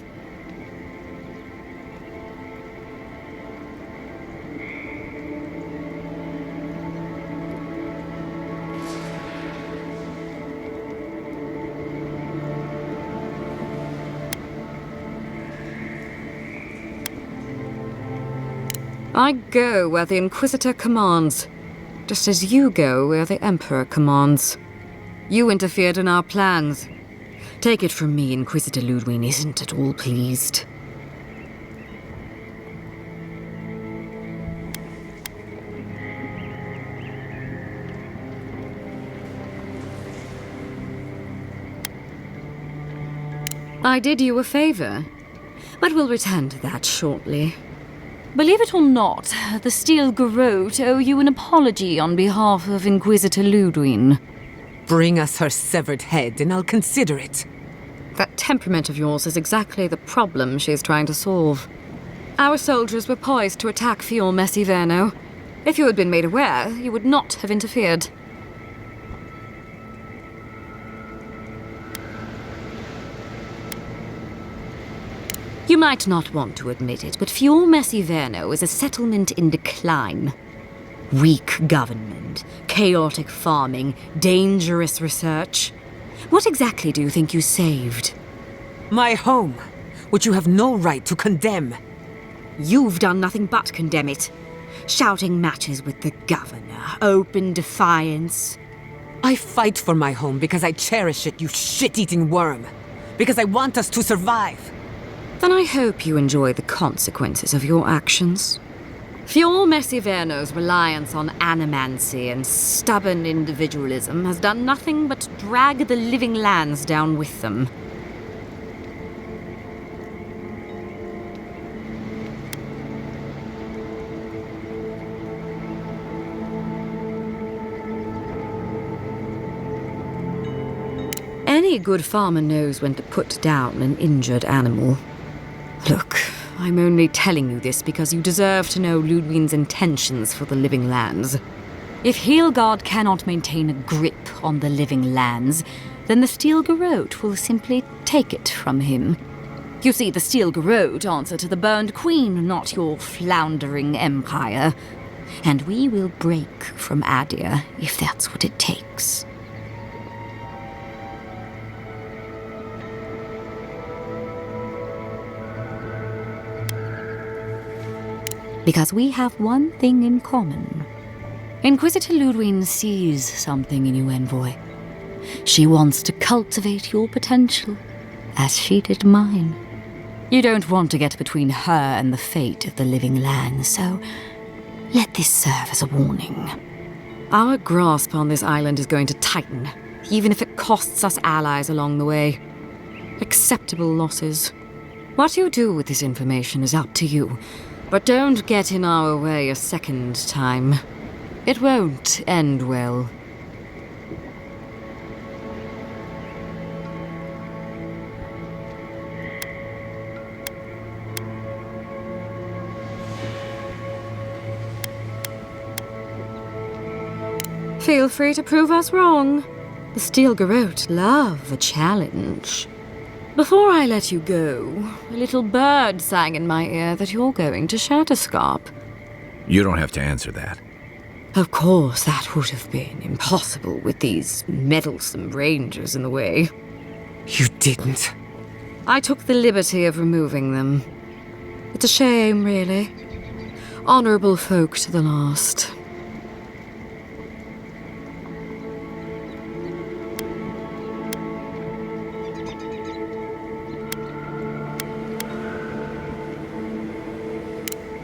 I go where the Inquisitor commands, just as you go where the Emperor commands. You interfered in our plans. Take it from me, Inquisitor Ludwig isn't at all pleased. I did you a favor, but we'll return to that shortly. Believe it or not, the Steel Garrote owe you an apology on behalf of Inquisitor Ludwig. Bring us her severed head and I'll consider it. That temperament of yours is exactly the problem she's trying to solve. Our soldiers were poised to attack Fior Messiverno. If you had been made aware, you would not have interfered. You might not want to admit it, but Fior Messiverno is a settlement in decline. Weak government, chaotic farming, dangerous research. What exactly do you think you saved? My home, which you have no right to condemn. You've done nothing but condemn it. Shouting matches with the governor, open defiance. I fight for my home because I cherish it, you shit-eating worm. Because I want us to survive. Then I hope you enjoy the consequences of your actions. Fior Messiverno's reliance on animancy and stubborn individualism has done nothing but drag the living lands down with them. Any good farmer knows when to put down an injured animal. Look, I'm only telling you this because you deserve to know Ludwig's intentions for the living lands. If Heelgard cannot maintain a grip on the living lands, then the Steel Garrote will simply take it from him. You see, the Steel Garrote answer to the Burned Queen, not your floundering empire. And we will break from Adir if that's what it takes. Because we have one thing in common. Inquisitor Ludwig sees something in you, Envoy. She wants to cultivate your potential, as she did mine. You don't want to get between her and the fate of the living land, so let this serve as a warning. Our grasp on this island is going to tighten, even if it costs us allies along the way. Acceptable losses. What you do with this information is up to you, but don't get in our way a second time. It won't end well. Feel free to prove us wrong. The Steel Garrote love a challenge. Before I let you go, a little bird sang in my ear that you're going to Shatterscarp. You don't have to answer that. Of course, that would have been impossible with these meddlesome rangers in the way. You didn't. I took the liberty of removing them. It's a shame, really. Honorable folk to the last.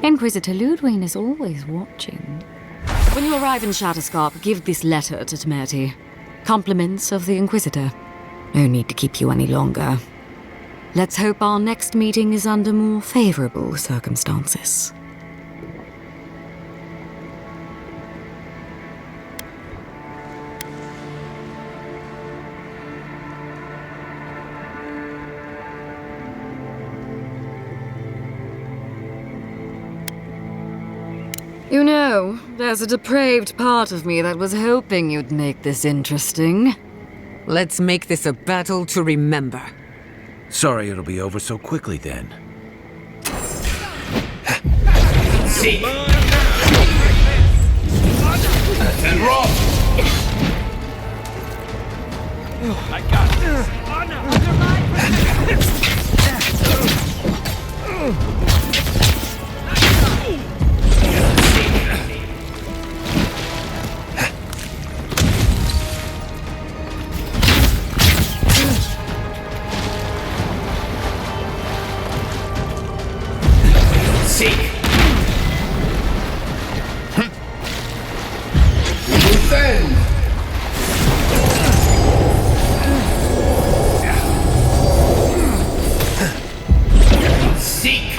Inquisitor Ludwig is always watching. When you arrive in Shatterscarp, give this letter to Timurti. Compliments of the Inquisitor. No need to keep you any longer. Let's hope our next meeting is under more favorable circumstances. You know, there's a depraved part of me that was hoping you'd make this interesting. Let's make this a battle to remember. Sorry it'll be over so quickly then. Seek! And roll! I got this! Seek! Defend! Seek!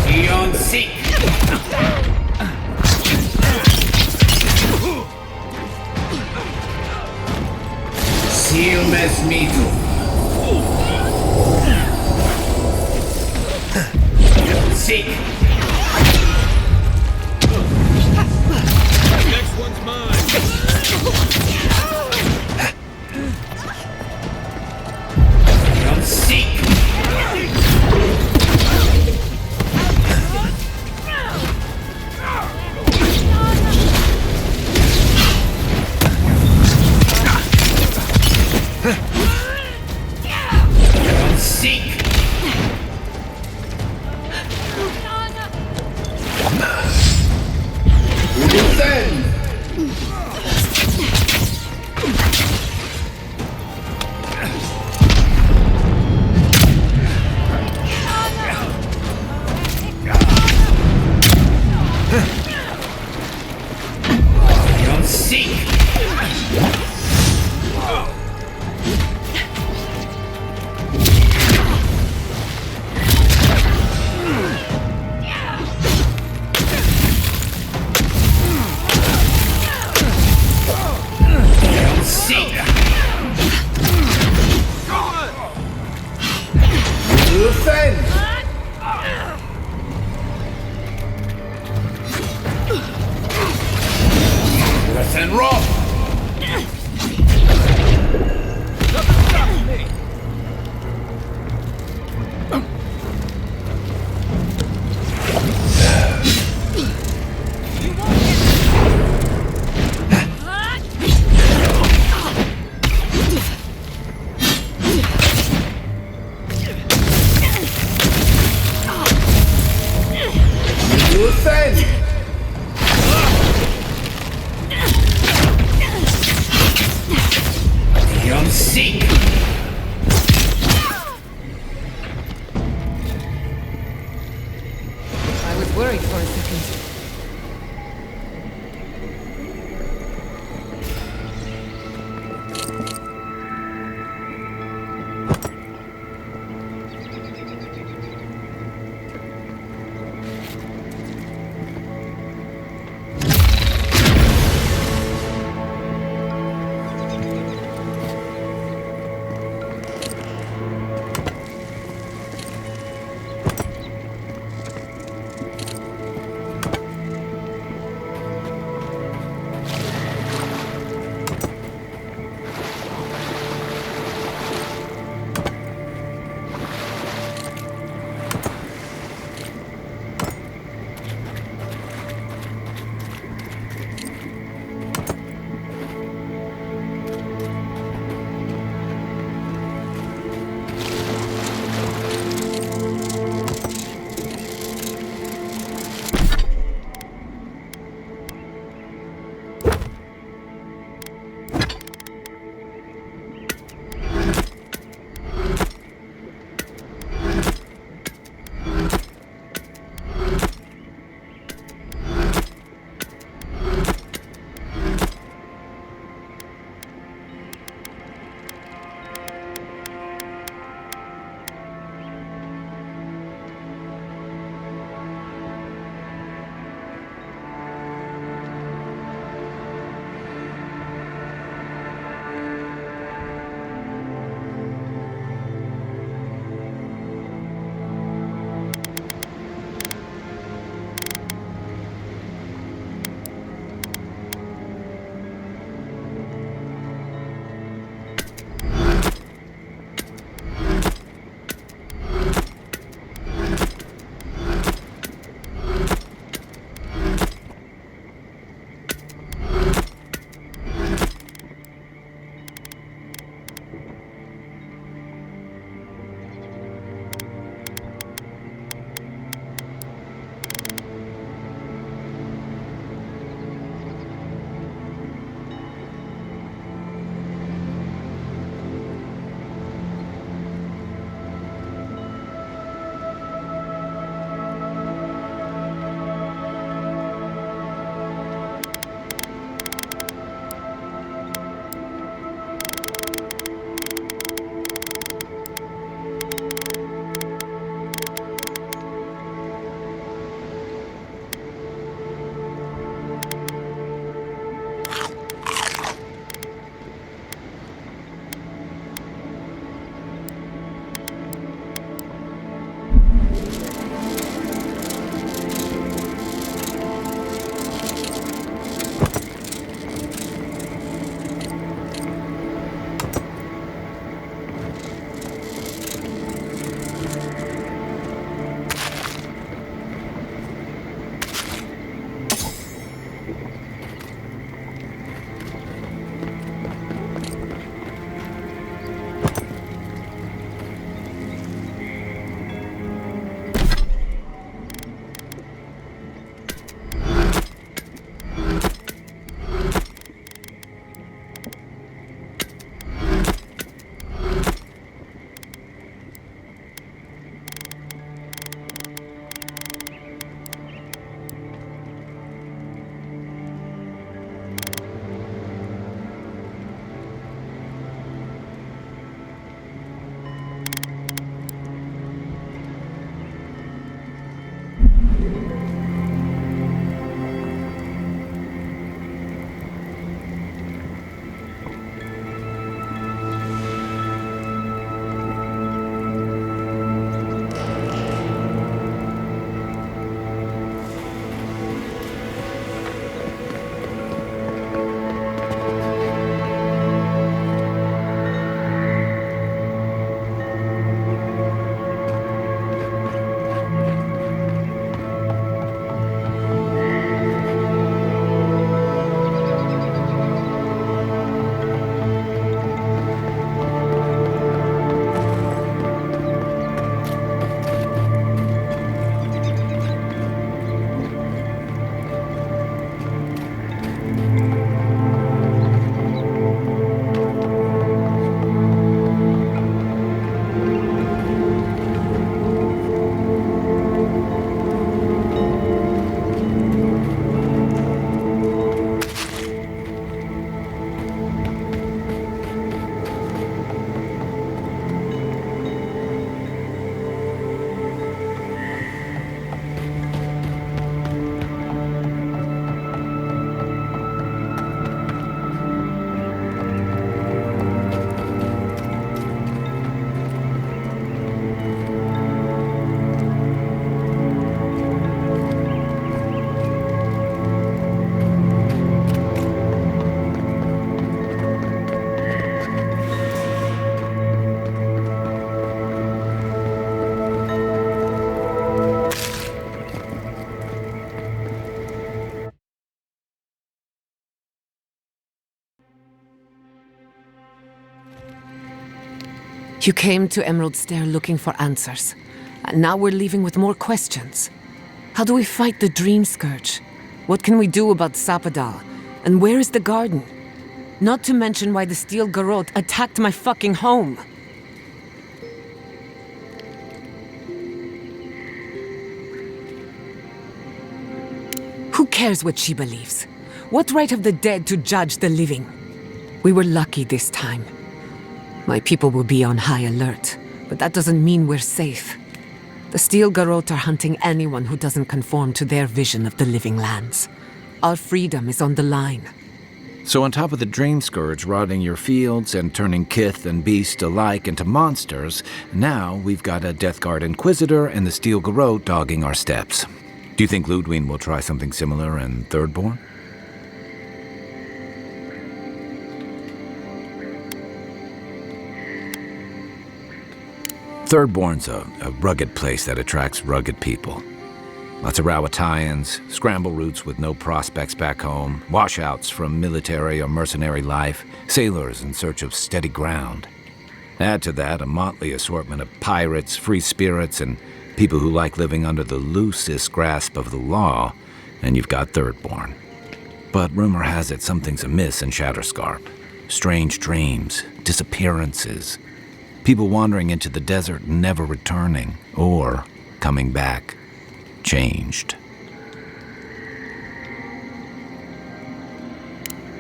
Eon Seek! Seal mes mito. Seek. Next one's mine. Seek. Seek! Defend! Seek! and roll! Nothing stops me! Seek! I was worried for a second. You came to Emerald Stair looking for answers, and now we're leaving with more questions. How do we fight the Dream Scourge? What can we do about Sapadal? And where is the garden? Not to mention why the Steel Garrote attacked my fucking home. Who cares what she believes? What right have the dead to judge the living? We were lucky this time. My people will be on high alert, but that doesn't mean we're safe. The Steel Garrote are hunting anyone who doesn't conform to their vision of the living lands. Our freedom is on the line. So on top of the Dream Scourge rotting your fields and turning kith and beast alike into monsters, now we've got a Death Guard Inquisitor and the Steel Garrote dogging our steps. Do you think Ludwig will try something similar in Thirdborn? Thirdborn's a rugged place that attracts rugged people. Lots of Rawatayans, scramble routes with no prospects back home, washouts from military or mercenary life, sailors in search of steady ground. Add to that a motley assortment of pirates, free spirits, and people who like living under the loosest grasp of the law, and you've got Thirdborn. But rumor has it something's amiss in Shatterscarp. Strange dreams, disappearances, people wandering into the desert and never returning, or coming back, changed.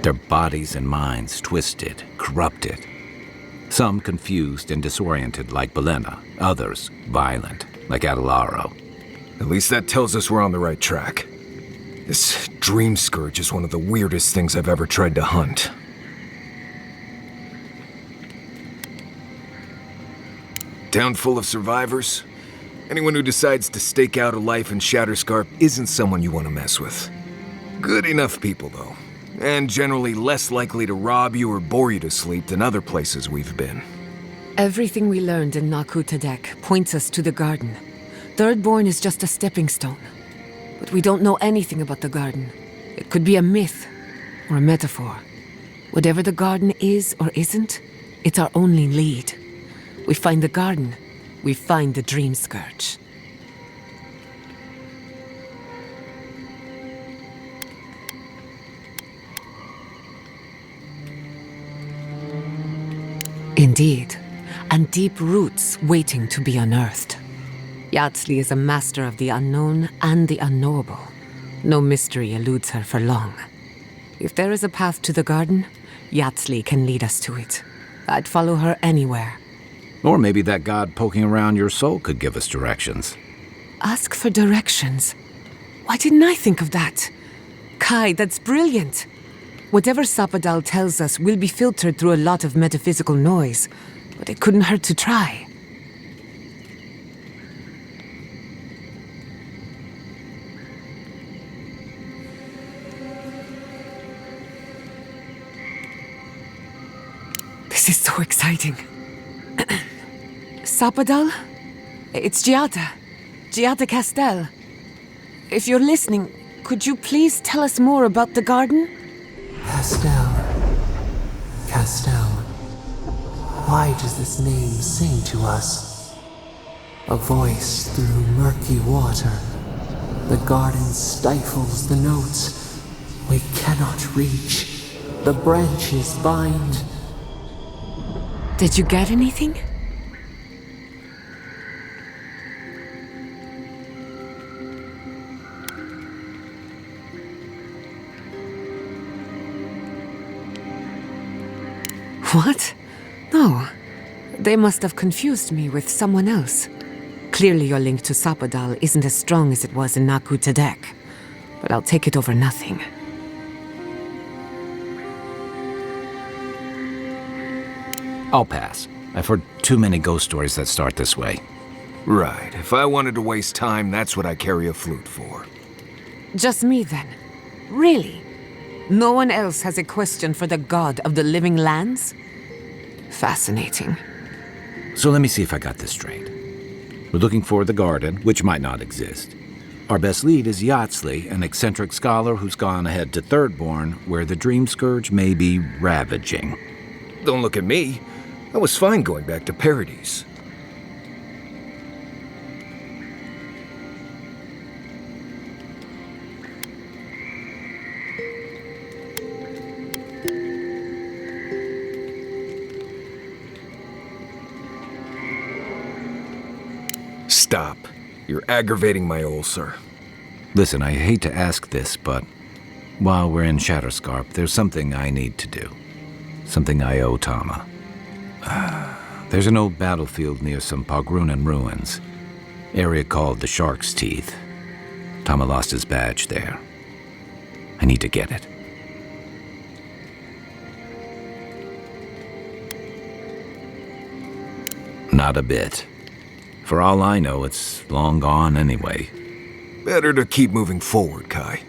Their bodies and minds twisted, corrupted. Some confused and disoriented like Belena, others violent like Adelaro. At least that tells us we're on the right track. This Dream Scourge is one of the weirdest things I've ever tried to hunt. Town full of survivors. Anyone who decides to stake out a life in Shatterscarp isn't someone you want to mess with. Good enough people, though. And generally less likely to rob you or bore you to sleep than other places we've been. Everything we learned in Naku Tadek points us to the garden. Thirdborn is just a stepping stone. But we don't know anything about the garden. It could be a myth or a metaphor. Whatever the garden is or isn't, it's our only lead. We find the garden, we find the Dream Scourge. Indeed, and deep roots waiting to be unearthed. Yatsley is a master of the unknown and the unknowable. No mystery eludes her for long. If there is a path to the garden, Yatsley can lead us to it. I'd follow her anywhere. Or maybe that god poking around your soul could give us directions. Ask for directions. Why didn't I think of that? Kai, that's brilliant. Whatever Sapadal tells us will be filtered through a lot of metaphysical noise, but it couldn't hurt to try. This is so exciting. Sapadal? It's Giada Castell. If you're listening, could you please tell us more about the garden? Castell. Why does this name sing to us? A voice through murky water. The garden stifles the notes. We cannot reach. The branches bind. Did you get anything? What? No. They must have confused me with someone else. Clearly your link to Sapadal isn't as strong as it was in Naku Tadek, but I'll take it over nothing. I'll pass. I've heard too many ghost stories that start this way. Right. If I wanted to waste time, that's what I carry a flute for. Just me then? Really? No one else has a question for the god of the living lands? Fascinating. So let me see if I got this straight. We're looking for the garden, which might not exist. Our best lead is Yatsley, an eccentric scholar who's gone ahead to Thirdborn, where the Dream Scourge may be ravaging. Don't look at me. I was fine going back to Paradise. Stop. You're aggravating my ulcer. Listen, I hate to ask this, but while we're in Shatterscarp, there's something I need to do. Something I owe Tama. There's an old battlefield near some Pogrunan ruins. Area called the Shark's Teeth. Tama lost his badge there. I need to get it. Not a bit. For all I know, it's long gone anyway. Better to keep moving forward, Kai.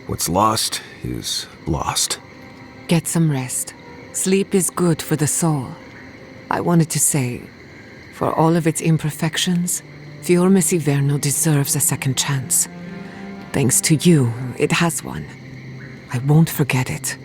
What's lost is lost. Get some rest. Sleep is good for the soul. I wanted to say, for all of its imperfections, Fiorme Siverno deserves a second chance. Thanks to you, it has one. I won't forget it.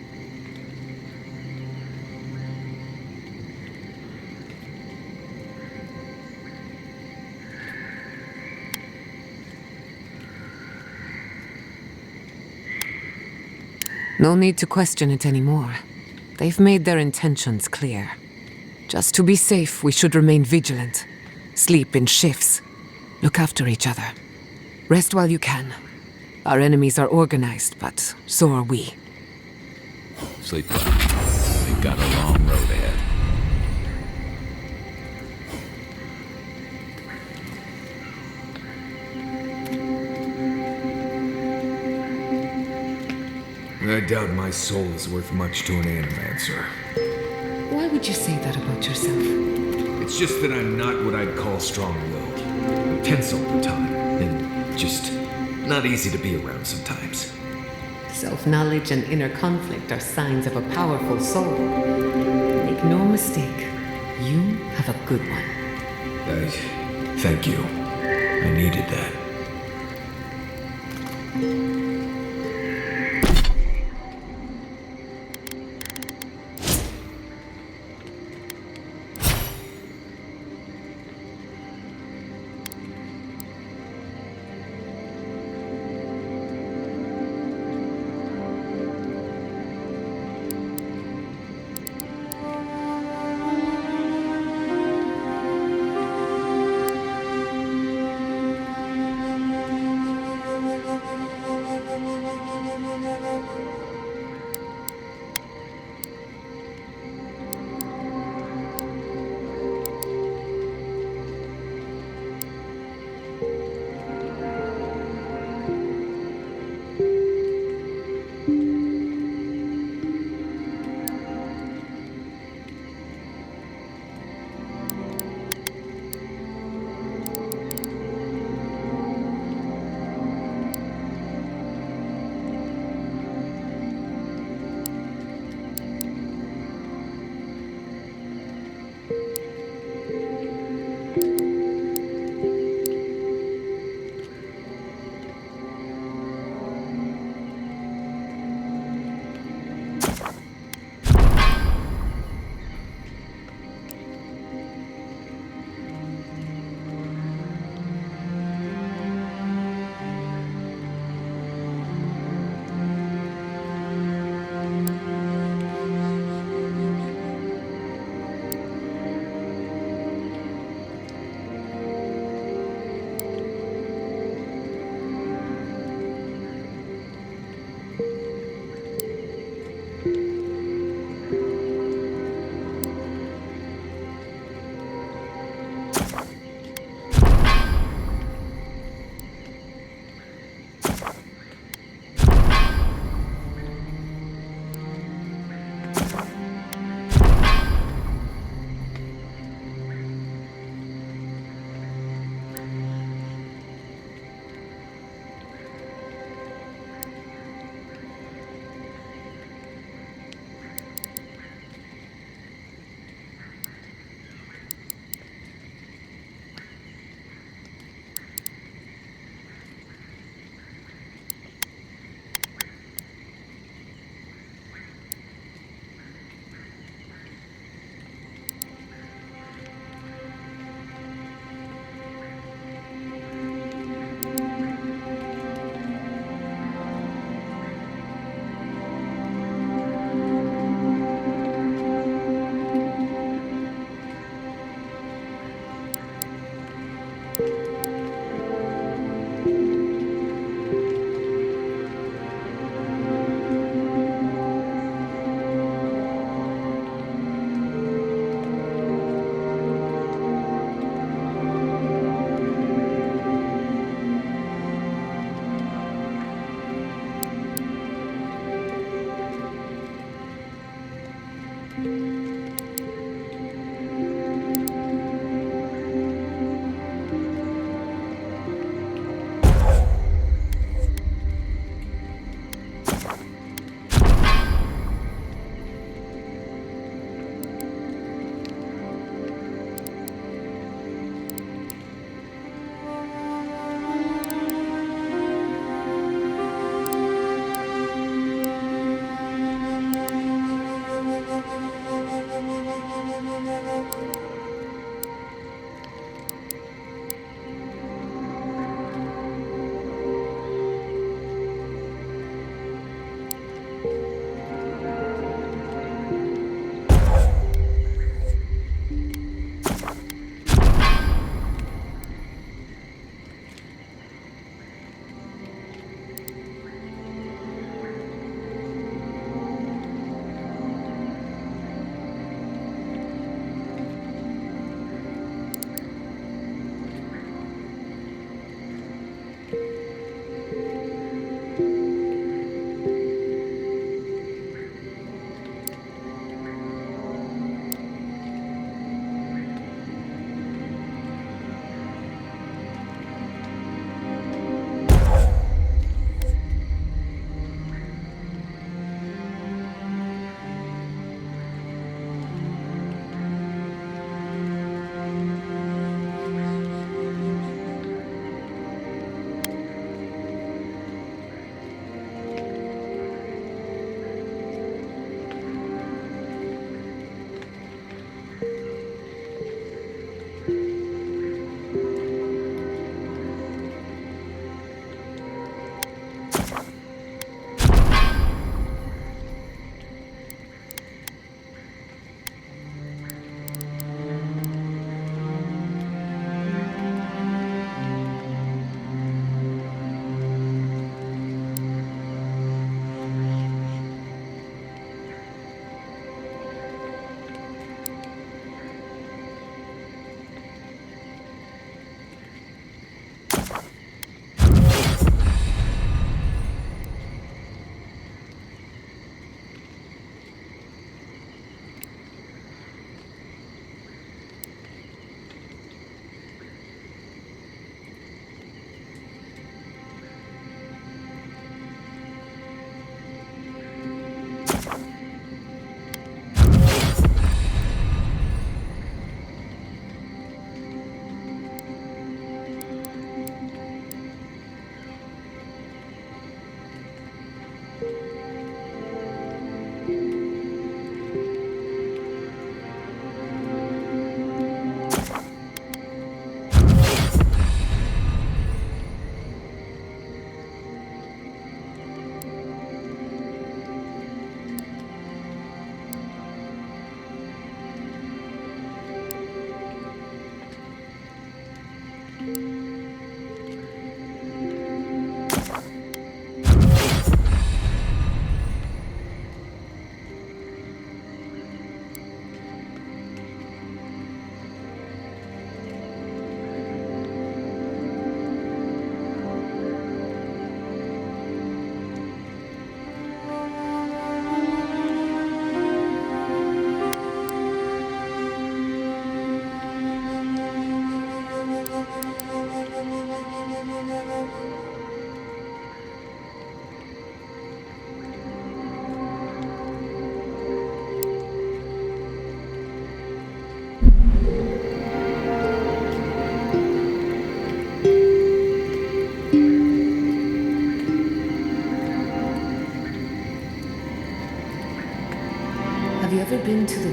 No need to question it anymore. They've made their intentions clear. Just to be safe, we should remain vigilant. Sleep in shifts. Look after each other. Rest while you can. Our enemies are organized, but so are we. Sleep well. We've got a long road ahead. I doubt my soul is worth much to an animancer. Why would you say that about yourself? It's just that I'm not what I'd call strong-willed. I'm tense all the time, and just not easy to be around sometimes. Self-knowledge and inner conflict are signs of a powerful soul. Make no mistake, you have a good one. Thank you. I needed that.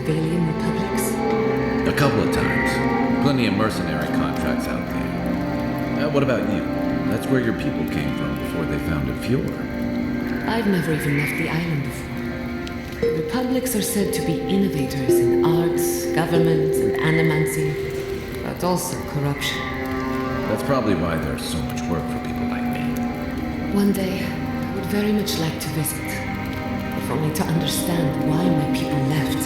civilian republics? A couple of times. Plenty of mercenary contracts out there. What about you? That's where your people came from before they founded Fjord. I've never even left the island before. Republics are said to be innovators in arts, government, and animancy, but also corruption. That's probably why there's so much work for people like me. One day, I would very much like to visit, if only to understand why my people left.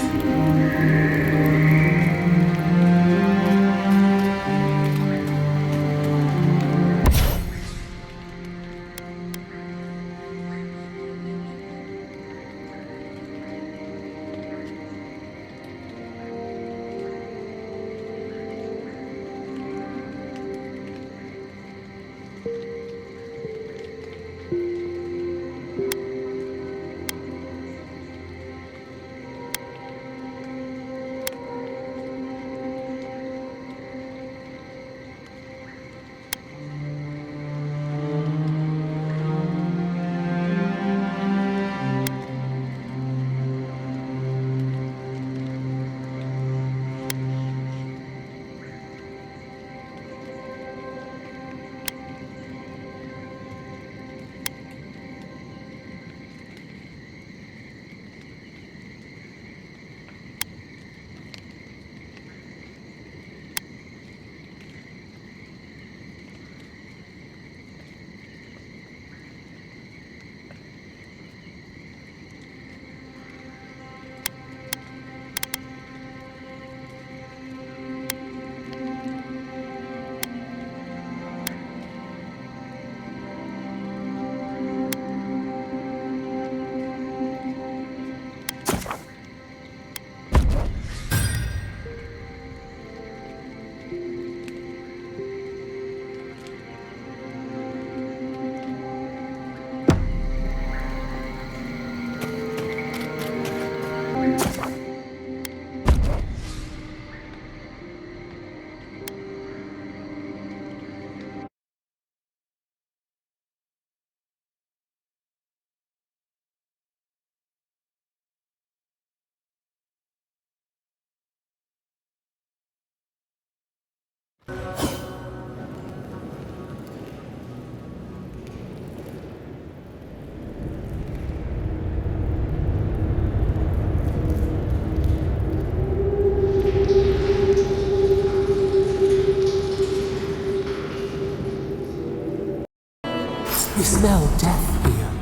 You smell death here.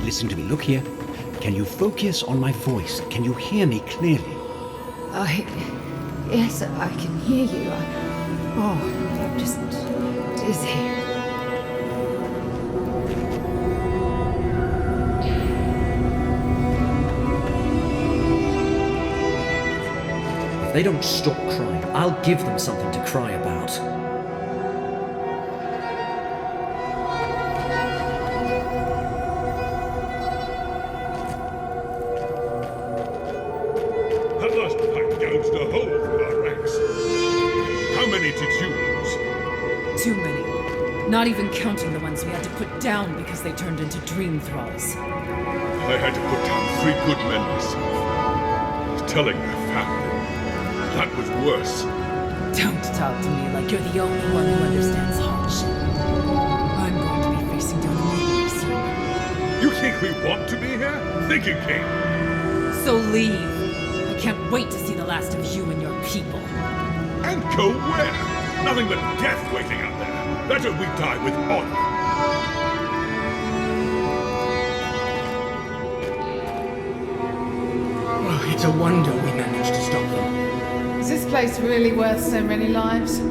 Listen to me, look here. Can you focus on my voice? Can you hear me clearly? Yes, I can hear you. I'm just dizzy. If they don't stop crying, I'll give them something to cry about. At last I gouged a hole through our ranks. How many did you lose? Too many. Not even counting the ones we had to put down because they turned into dream thralls. I had to put down 3 good men myself. Telling my family. That was worse. Don't talk to me like you're the only one who understands hardship. I'm going to be facing down mutiny soon. You think we want to be here? Think again. So leave. I can't wait to see the last of you and your people. And go where? Nothing but death waiting out there. Better we die with honor. Oh, it's a wonder we managed to stop them. Is this place really worth so many lives?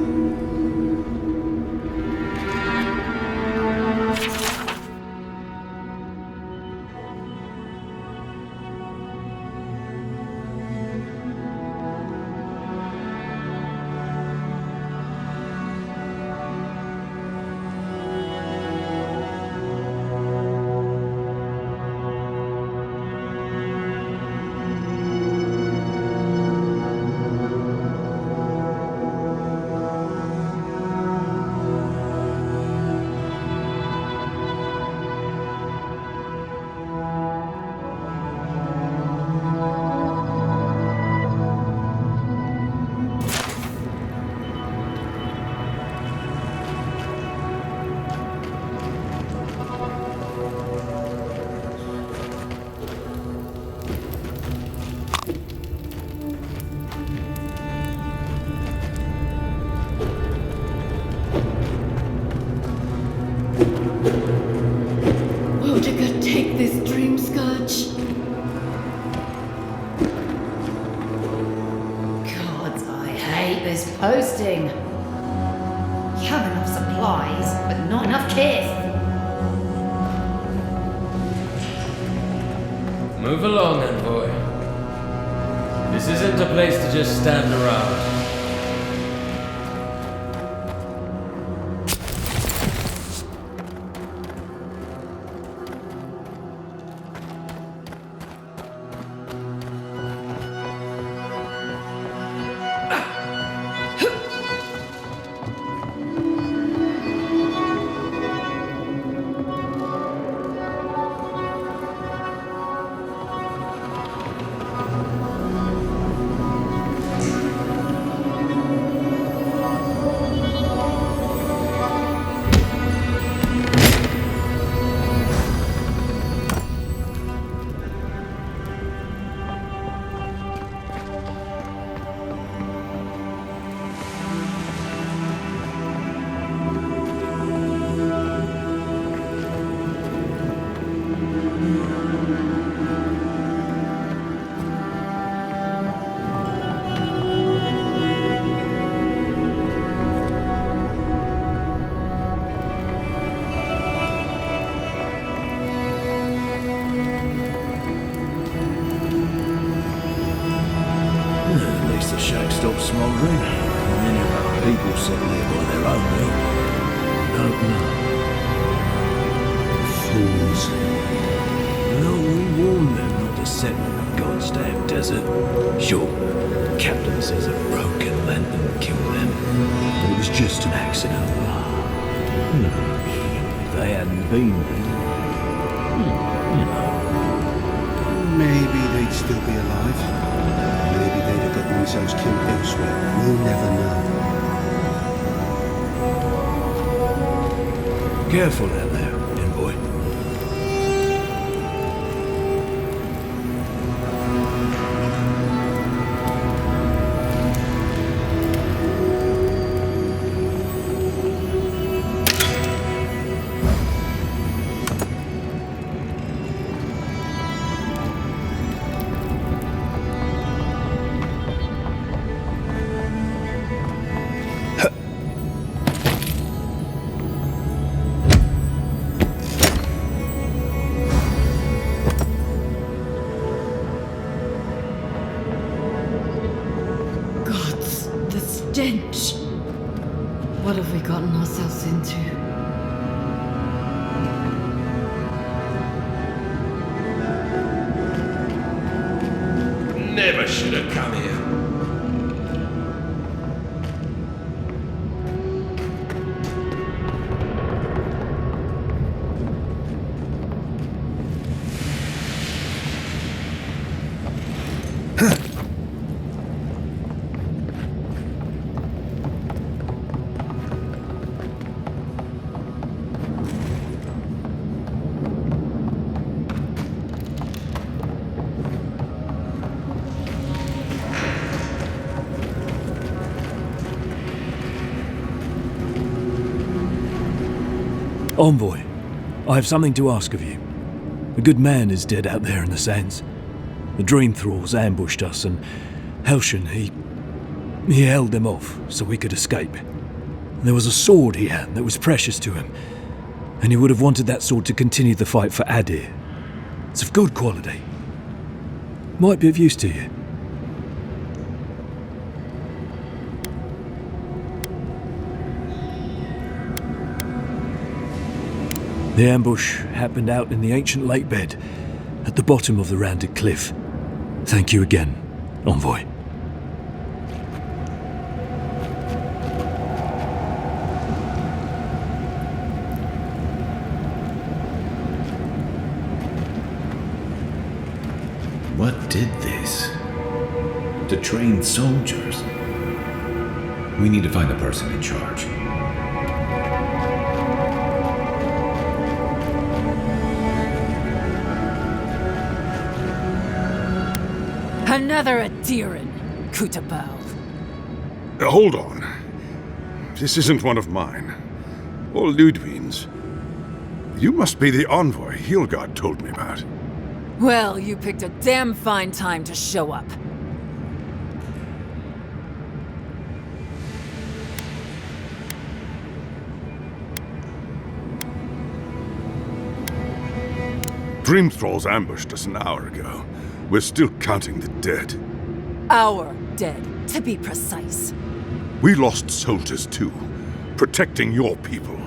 this posting? You have enough supplies, but not enough kit. Move along, envoy. This isn't a place to just stand around. The shack stops smouldering. Many of our people settle here by their own will. Don't know. Fools. No, we warned them not to settle in the goddamn desert. Sure, the captain says a broken lantern killed them, but it was just an accident. If they hadn't been there, you know. Maybe they'd still be alive. Maybe they'd have got themselves killed elsewhere. We'll never know. Careful out there, envoy. stench! What have we gotten ourselves into? Never should have come here. Envoy, I have something to ask of you. A good man is dead out there in the sands. The dream thralls ambushed us, and Helshin, he held them off so we could escape. There was a sword he had that was precious to him, and he would have wanted that sword to continue the fight for Edир. It's of good quality. Might be of use to you. The ambush happened out in the ancient lake bed, at the bottom of the rounded cliff. Thank you again, Envoy. What did this? To train soldiers? We need to find the person in charge. Another Ediran, Kutapau. Hold on. This isn't one of mine. Or Ludwig's. You must be the envoy Hilgard told me about. Well, you picked a damn fine time to show up. Dream Thralls ambushed us an hour ago. We're still counting the dead. Our dead, to be precise. We lost soldiers too, protecting your people.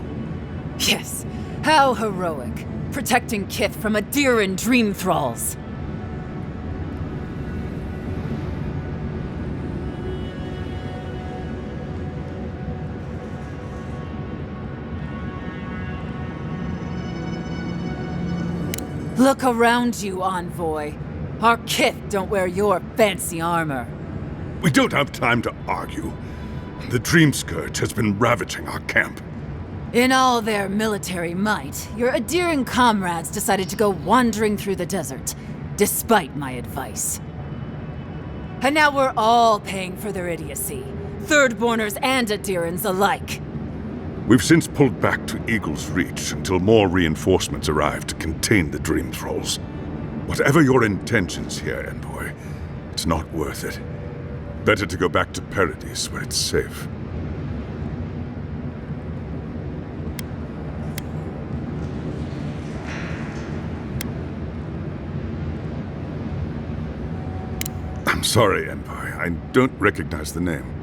Yes, how heroic. Protecting Kith from Edir and Dream Thralls. Look around you, Envoy. Our Kith don't wear your fancy armor. We don't have time to argue. The Dream Scourge has been ravaging our camp. In all their military might, your Ediran comrades decided to go wandering through the desert, despite my advice. And now we're all paying for their idiocy, Thirdborners and Edirans alike. We've since pulled back to Eagle's Reach until more reinforcements arrive to contain the Dream Thralls. Whatever your intentions here, Envoy, it's not worth it. Better to go back to Paradise where it's safe. I'm sorry, Envoy. I don't recognize the name.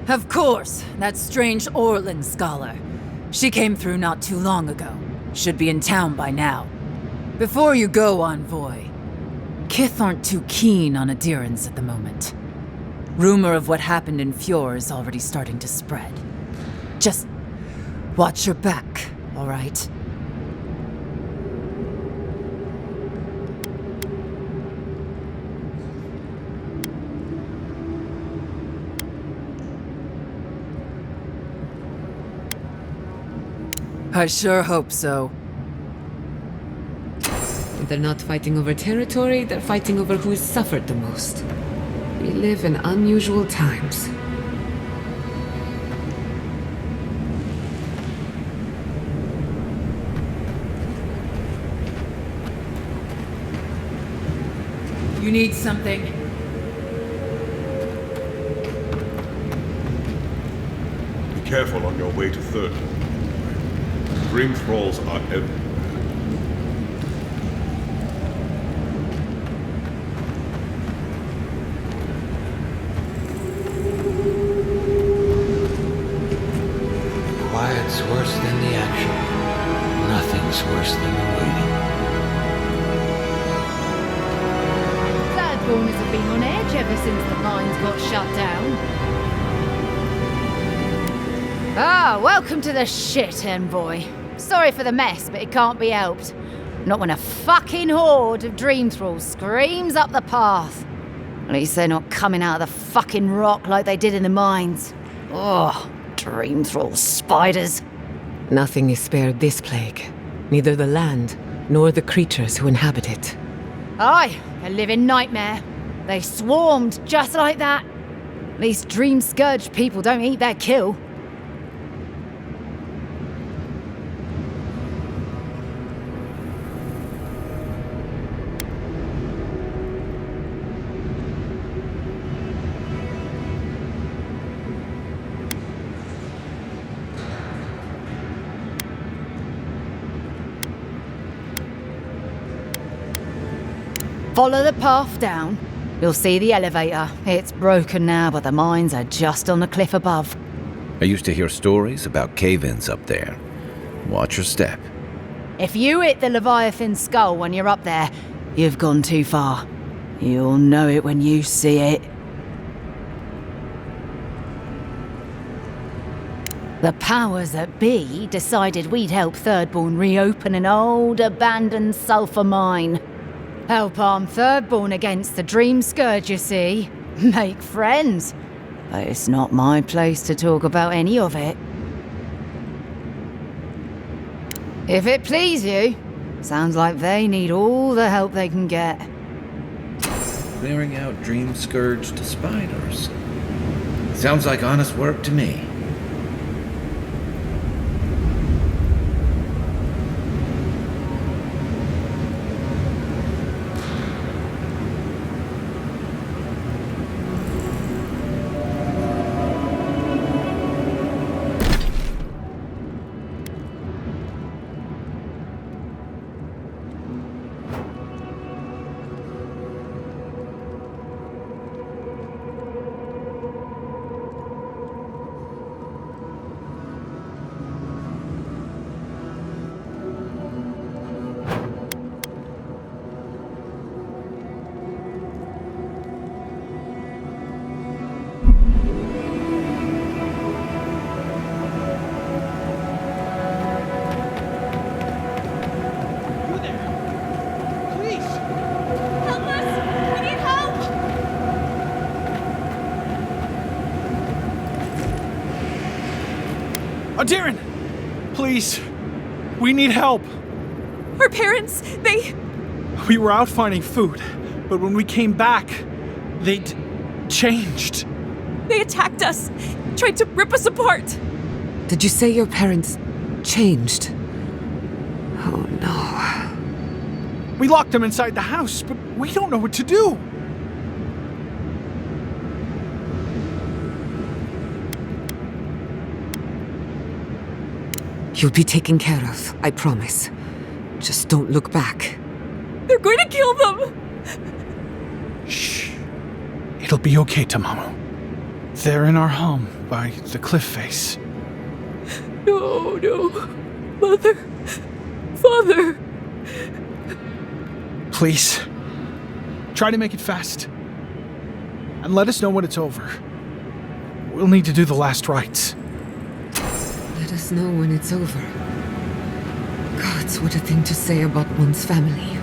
Of course, that strange Orlan scholar. She came through not too long ago. Should be in town by now. Before you go, Envoy, Kith aren't too keen on Edirans at the moment. Rumor of what happened in Fjord is already starting to spread. Just watch your back, all right? I sure hope so. They're not fighting over territory, they're fighting over who's suffered the most. We live in unusual times. You need something? Be careful on your way to Third. Dream Thralls are everywhere. Quiet's worse than the action. Nothing's worse than the waiting. Thirdborners have been on edge ever since the mines got shut down. Ah, welcome to the shit, Envoy. Sorry for the mess, but it can't be helped. Not when a fucking horde of Dream Thralls screams up the path. At least they're not coming out of the fucking rock like they did in the mines. Oh, Dream Thrall spiders. Nothing is spared this plague. Neither the land, nor the creatures who inhabit it. Aye, a living nightmare. They swarmed just like that. At least Dream Scourge people don't eat their kill. Follow the path down. You'll see the elevator. It's broken now, but the mines are just on the cliff above. I used to hear stories about cave-ins up there. Watch your step. If you hit the Leviathan skull when you're up there, you've gone too far. You'll know it when you see it. The powers that be decided we'd help Thirdborn reopen an old, abandoned sulfur mine. Help arm Thirdborn against the Dream Scourge, you see. Make friends. But it's not my place to talk about any of it. If it please you, sounds like they need all the help they can get. Clearing out Dream Scourged spiders. Sounds like honest work to me. Darren! Please! We need help! Our parents, We were out finding food, but when we came back, they'd changed. They attacked us, tried to rip us apart. Did you say your parents changed? Oh no. We locked them inside the house, but we don't know what to do. You'll be taken care of, I promise. Just don't look back. They're going to kill them! Shh. It'll be okay, Tamamu. They're in our home by the cliff face. No, no. Mother. Father. Please. Try to make it fast. And let us know when it's over. We'll need to do the last rites. Let us know when it's over. Gods, what a thing to say about one's family.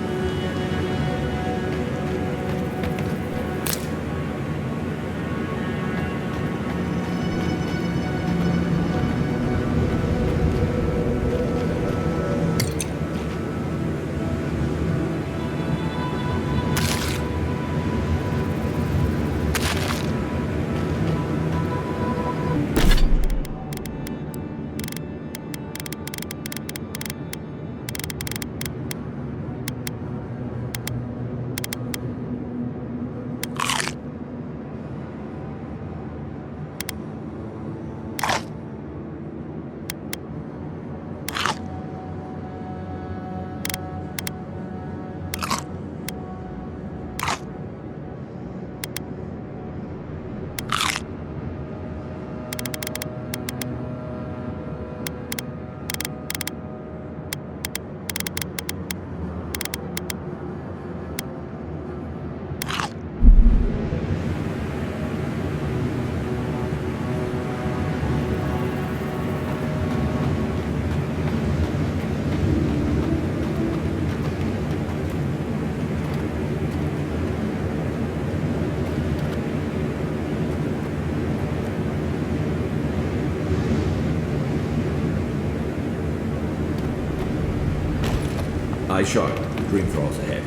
Eye sharp. Dream thralls ahead.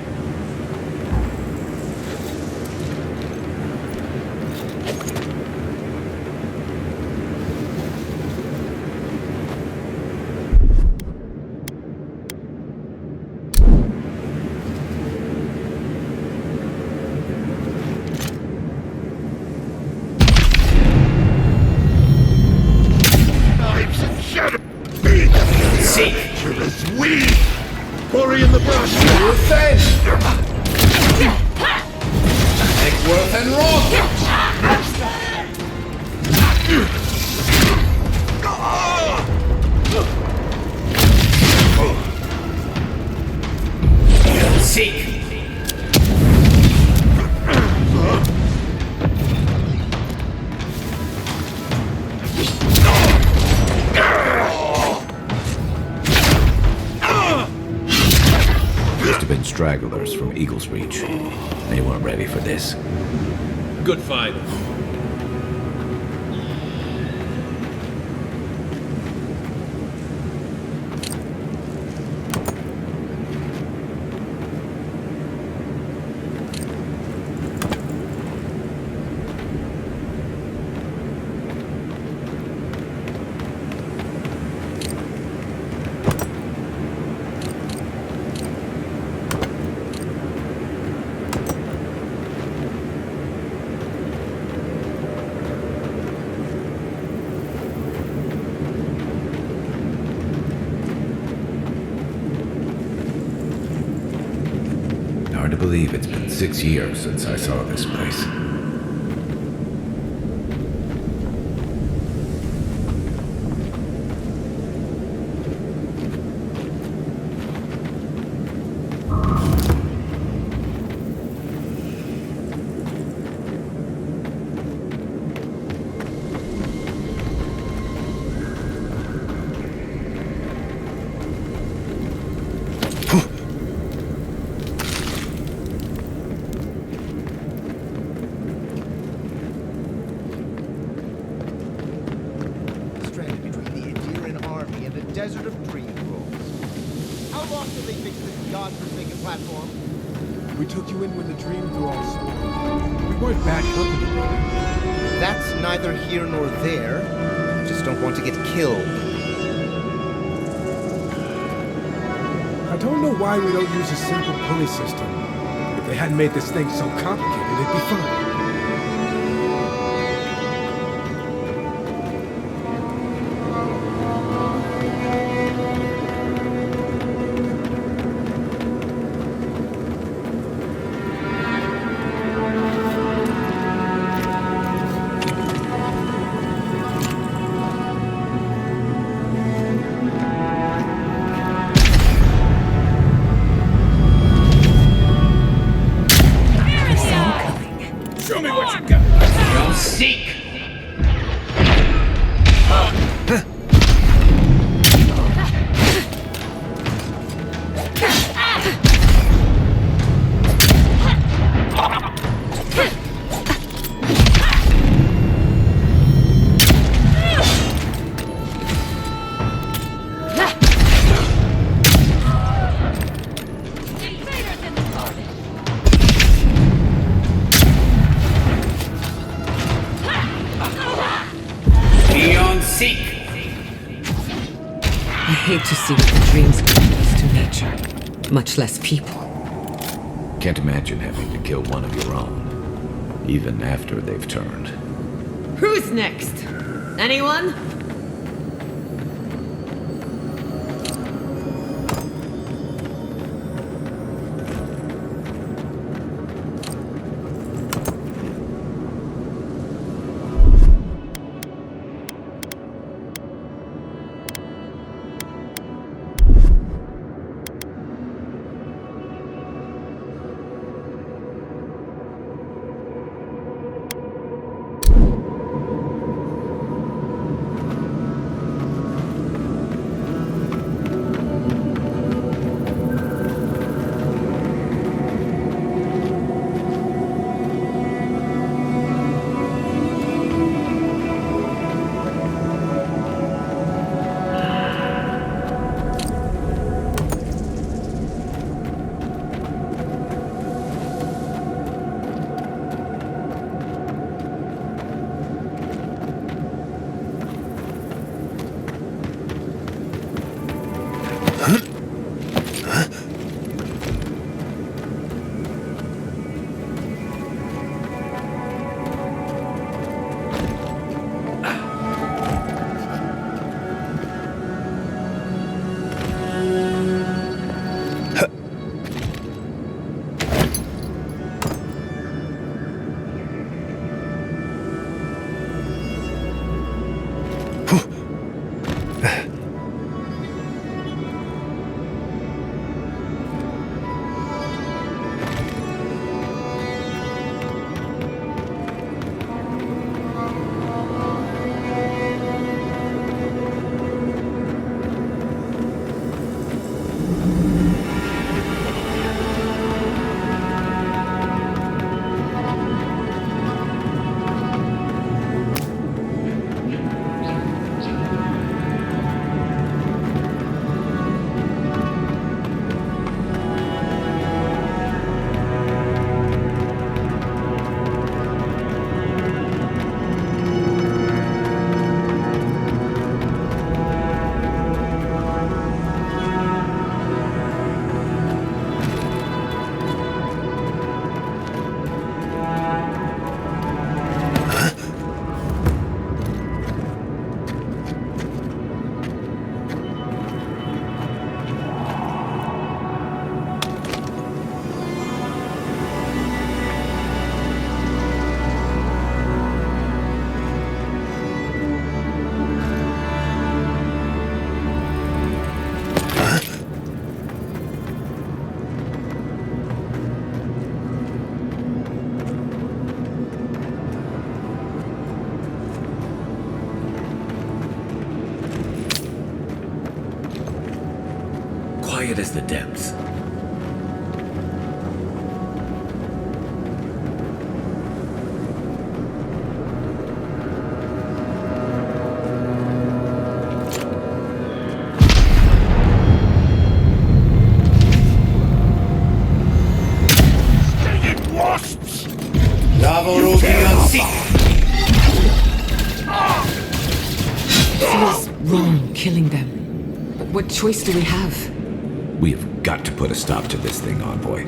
Knives and shadow. Seek. As we. Quarry in the brush! You fed! Nickworth and Rock! Seek! Been stragglers from Eagle's Reach. They weren't ready for this. Good fight. Hard to believe it's been 6 years since I saw this place. desert of dream rolls. How long till they fix this godforsaken platform? We took you in when the dream thralls spawned. We weren't back hunting you. That's neither here nor there. Just don't want to get killed. I don't know why we don't use a simple pulley system. If they hadn't made this thing so complicated, it'd be fine. To see what the dreams does to nature, much less people. Can't imagine having to kill one of your own, even after they've turned. Who's next? Anyone? Quiet as the depths. It feels wrong killing them. But what choice do we have? We've got to put a stop to this thing, Envoy.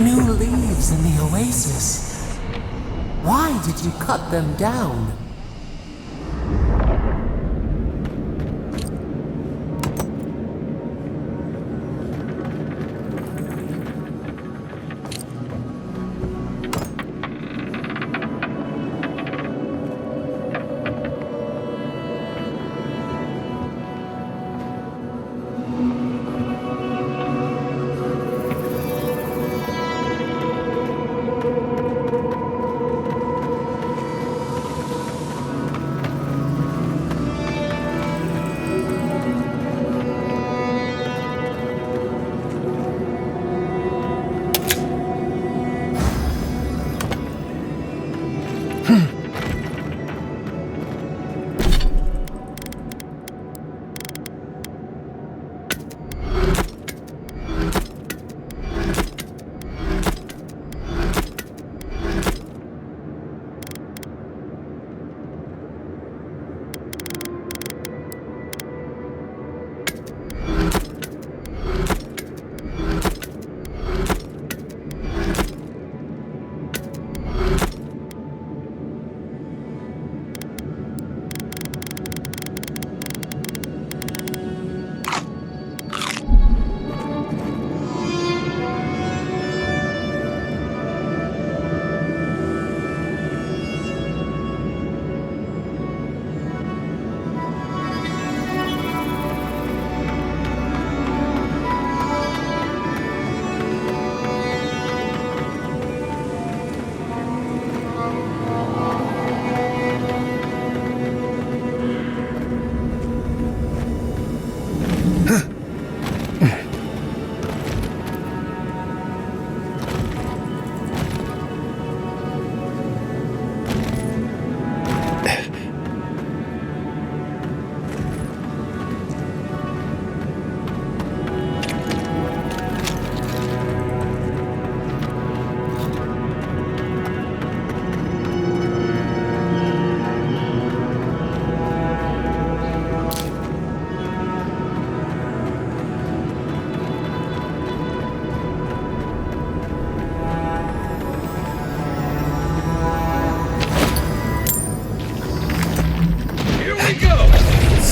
New leaves in the oasis. Why did you cut them down?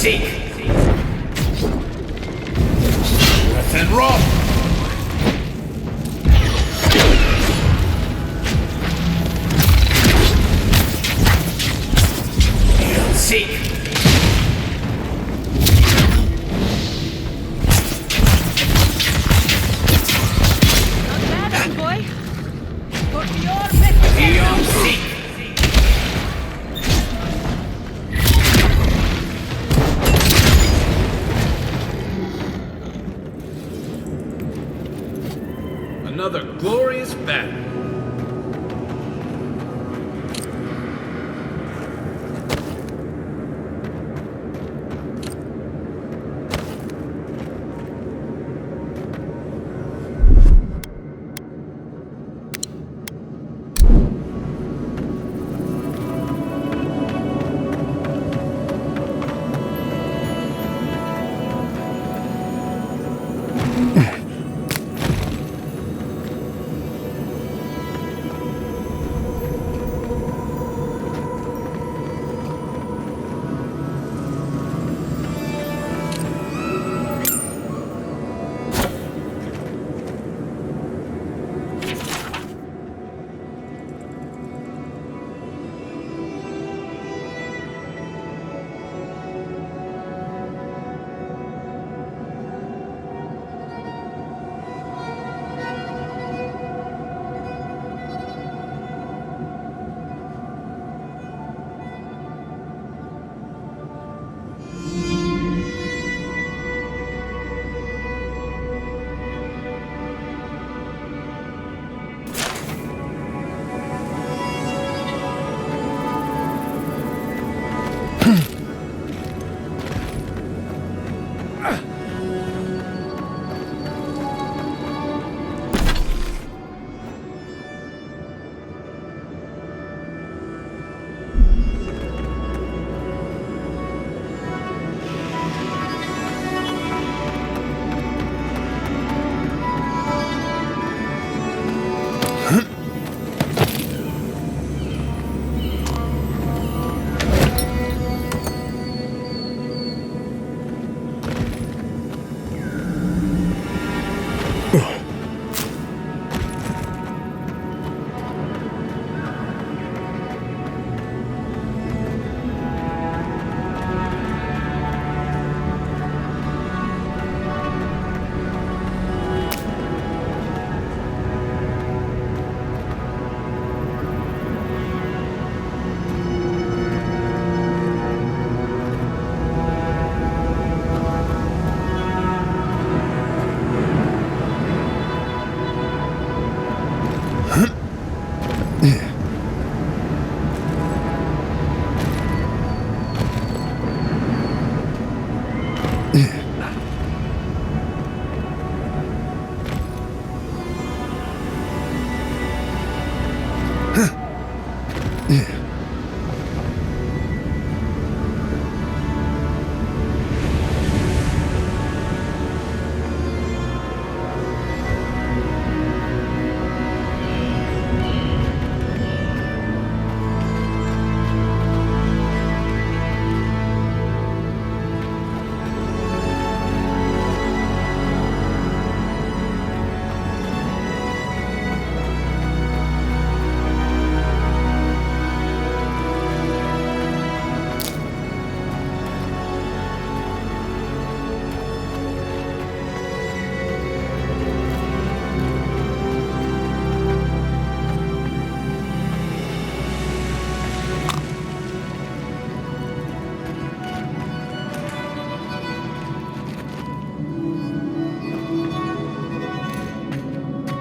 Seek! Breath and roll! Seek! Not bad, boy. For your message. Beyond seek! Another glorious battle.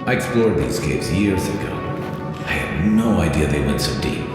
I explored these caves years ago. I had no idea they went so deep.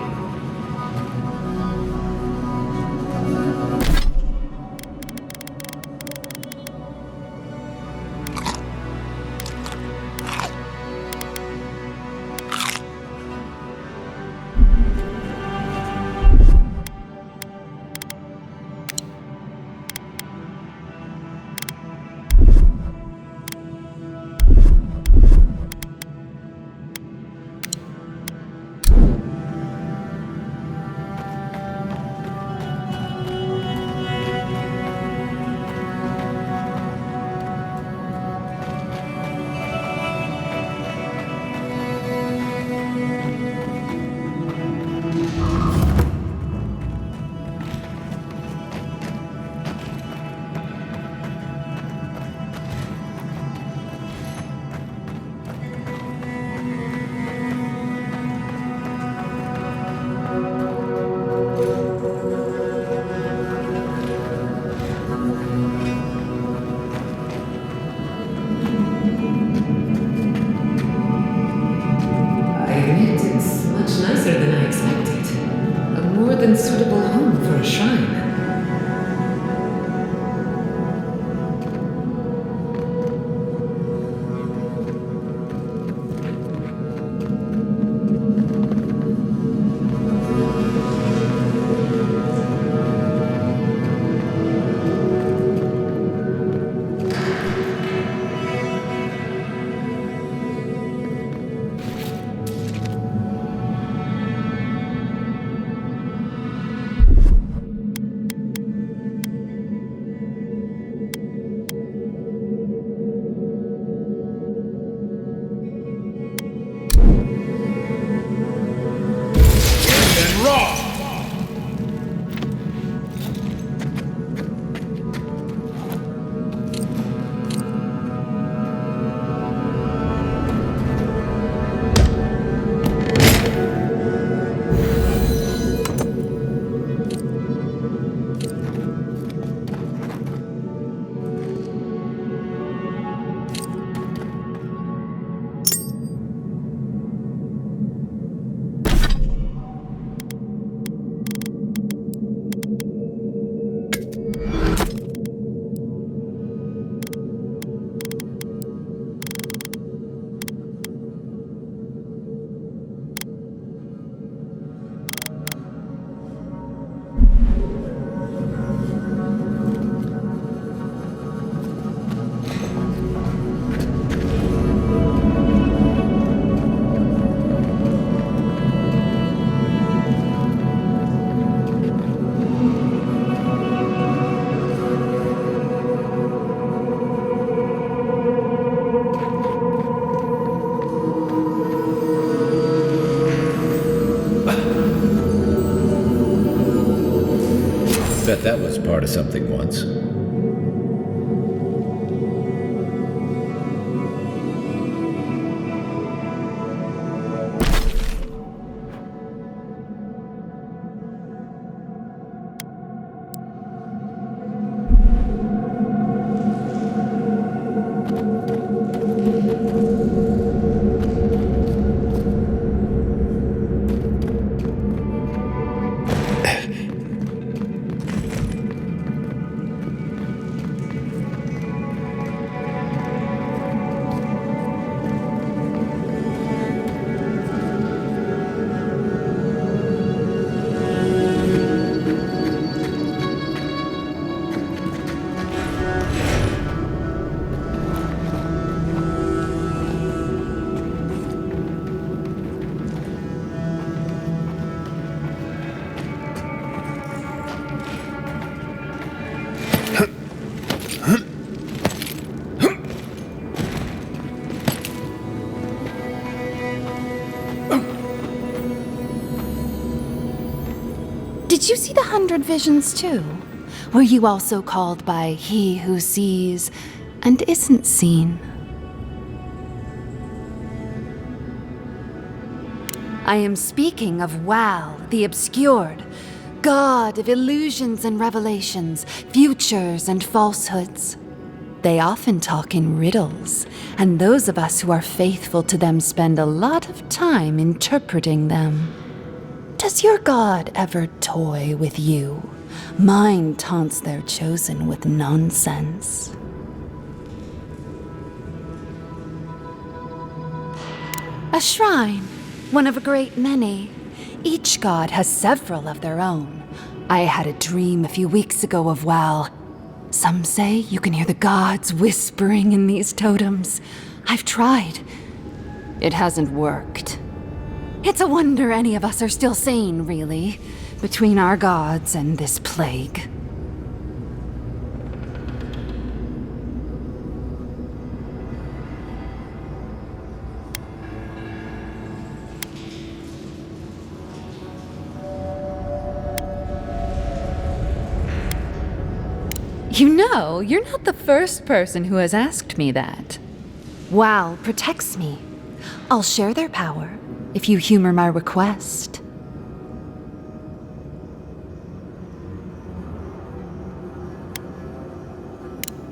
that was part of something once. Did you see the 100 visions too? Were you also called by he who sees and isn't seen? I am speaking of Wal, the obscured, god of illusions and revelations, futures and falsehoods. They often talk in riddles, and those of us who are faithful to them spend a lot of time interpreting them. Does your god ever toy with you? Mine taunts their chosen with nonsense. A shrine, one of a great many. Each god has several of their own. I had a dream a few weeks ago of Wal. Some say you can hear the gods whispering in these totems. I've tried. It hasn't worked. It's a wonder any of us are still sane, really, between our gods and this plague. You know, you're not the first person who has asked me that. Wal protects me. I'll share their power if you humor my request.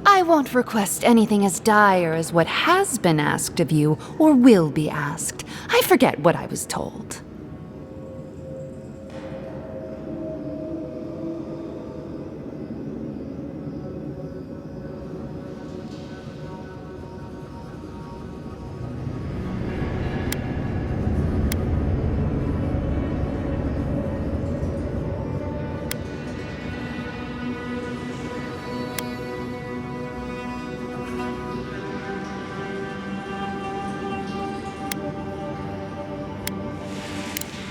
I won't request anything as dire as what has been asked of you or will be asked. I forget what I was told.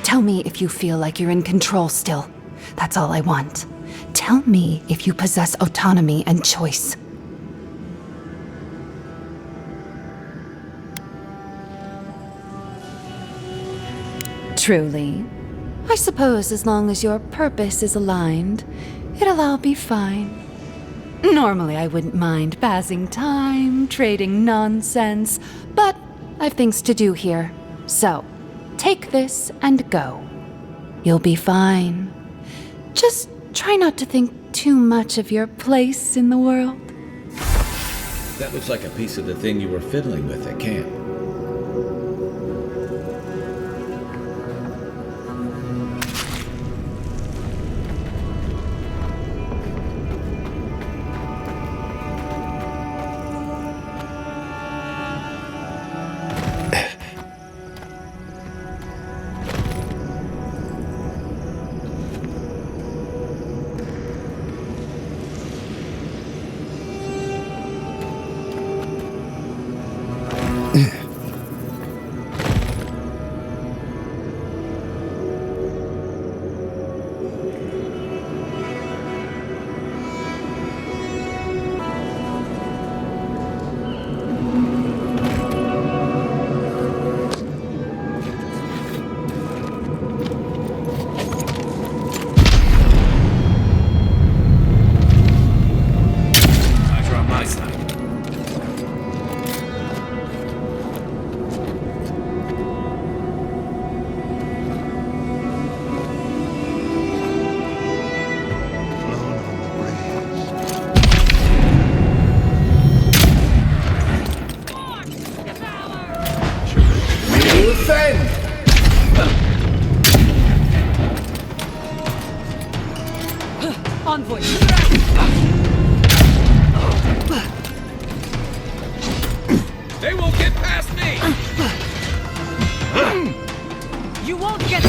Tell me if you feel like you're in control still. That's all I want. Tell me if you possess autonomy and choice. Truly. I suppose as long as your purpose is aligned, it'll all be fine. Normally I wouldn't mind passing time, trading nonsense, but I've things to do here. So, take this and go. You'll be fine. Just try not to think too much of your place in the world. That looks like a piece of the thing you were fiddling with at camp. defend! Envoy! They won't get past me! You won't get...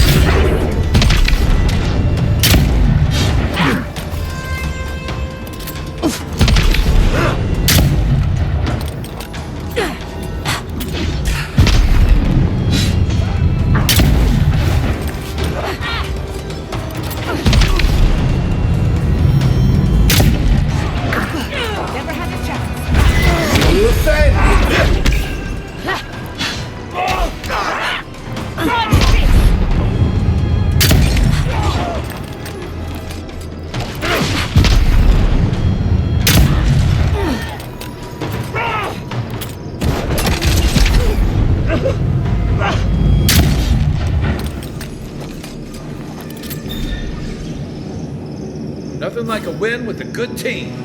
Nothing like a win with a good team.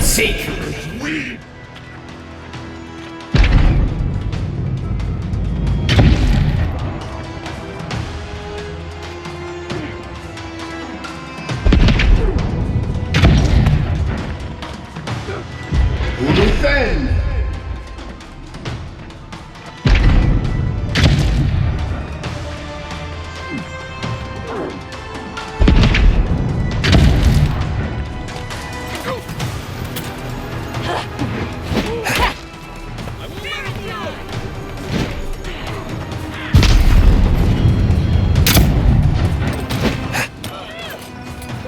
Seek! Who defend?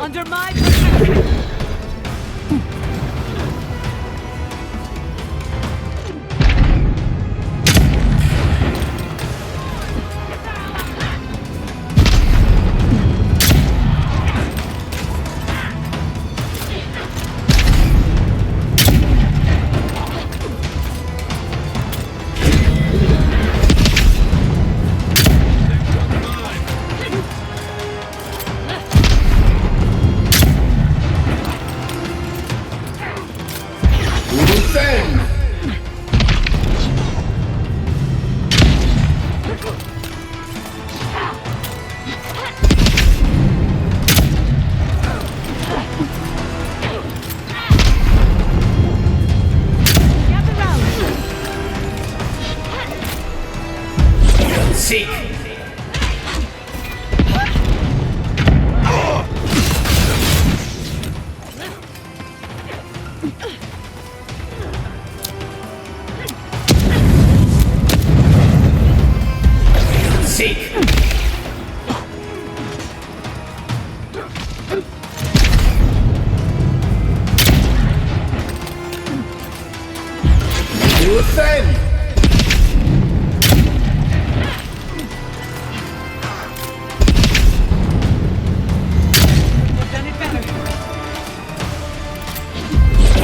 Under my protection! Seek! Defend!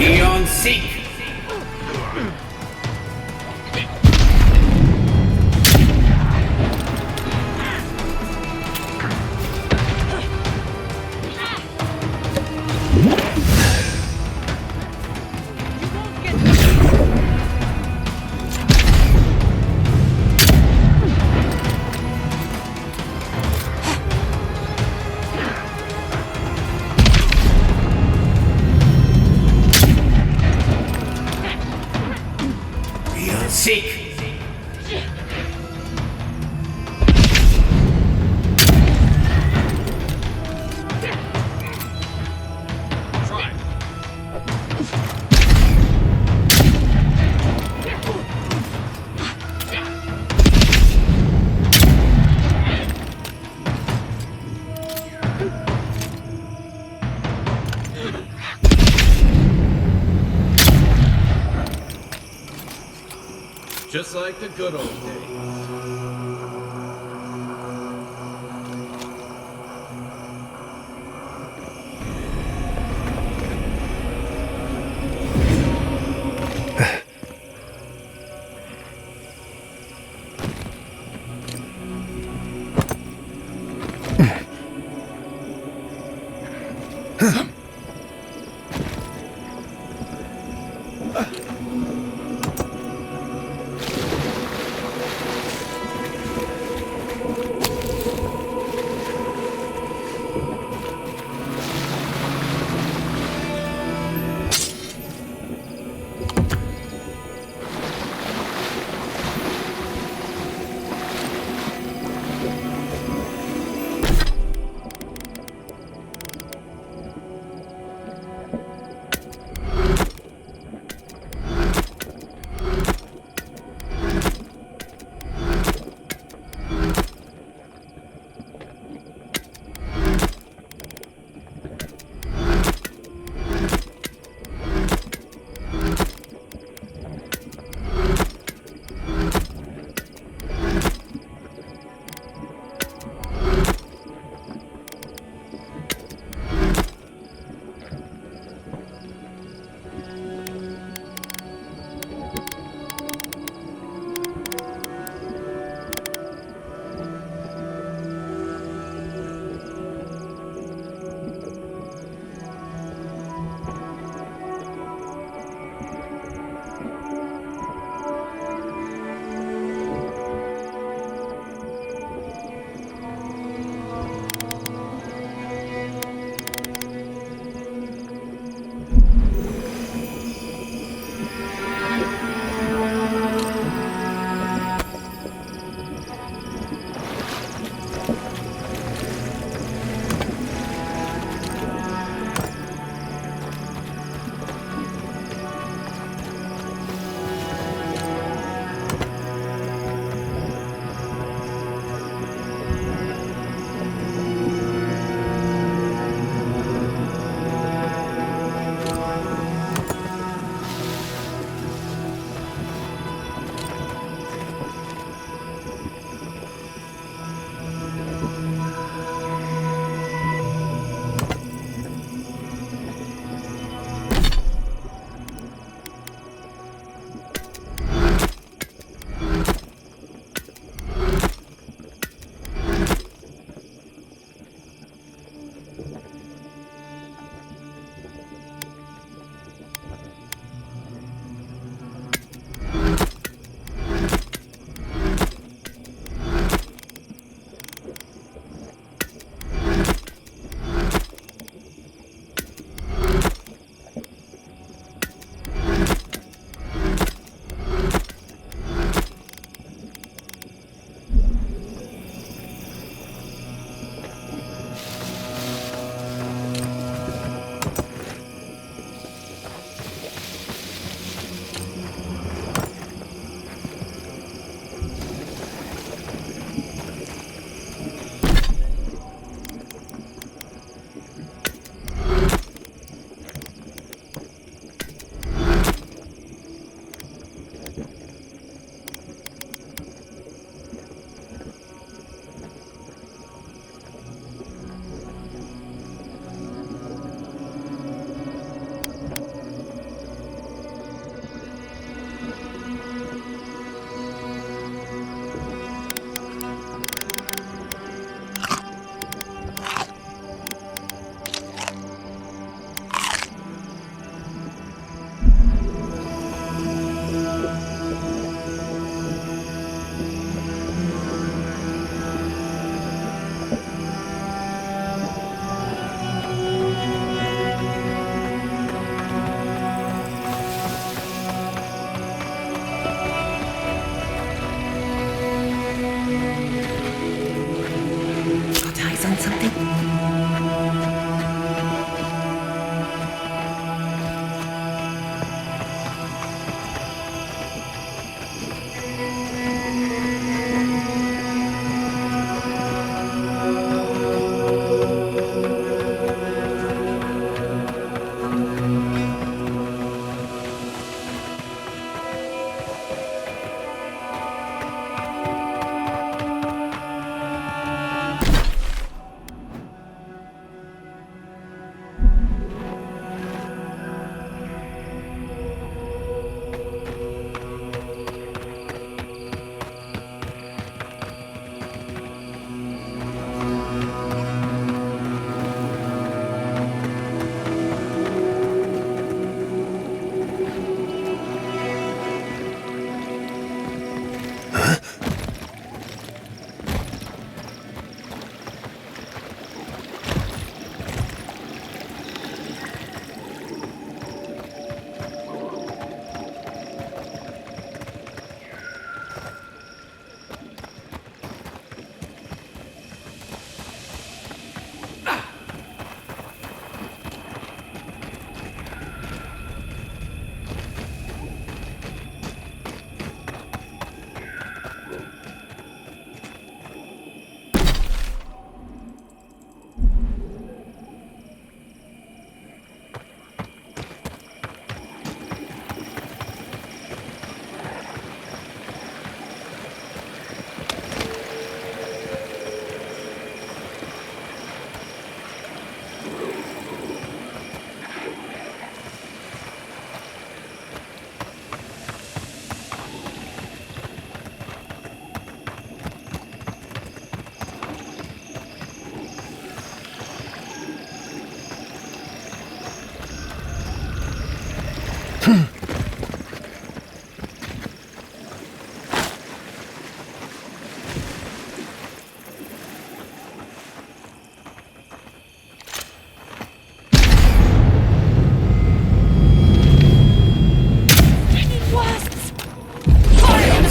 Eon Seek! Seek! Just like the good old days.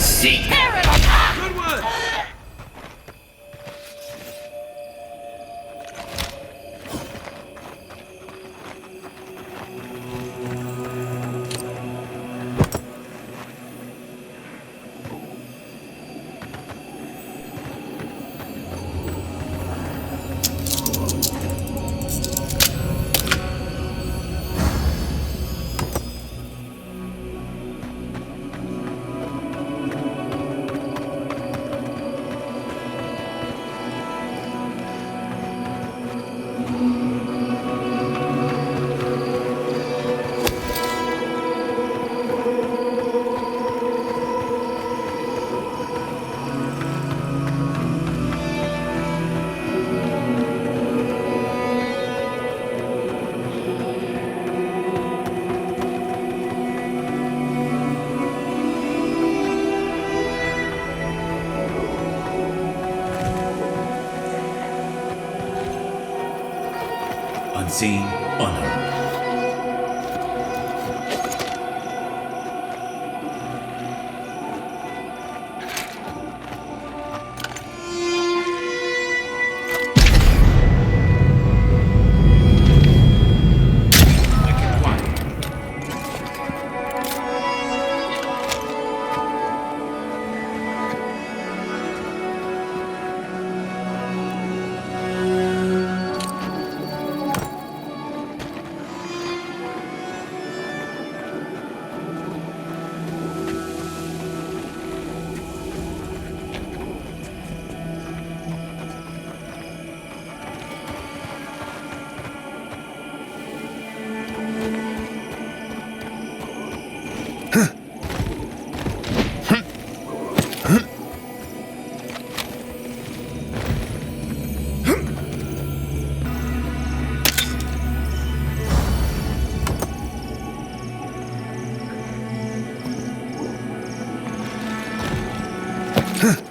Seek. Good one! Unseen, unheard. Huh.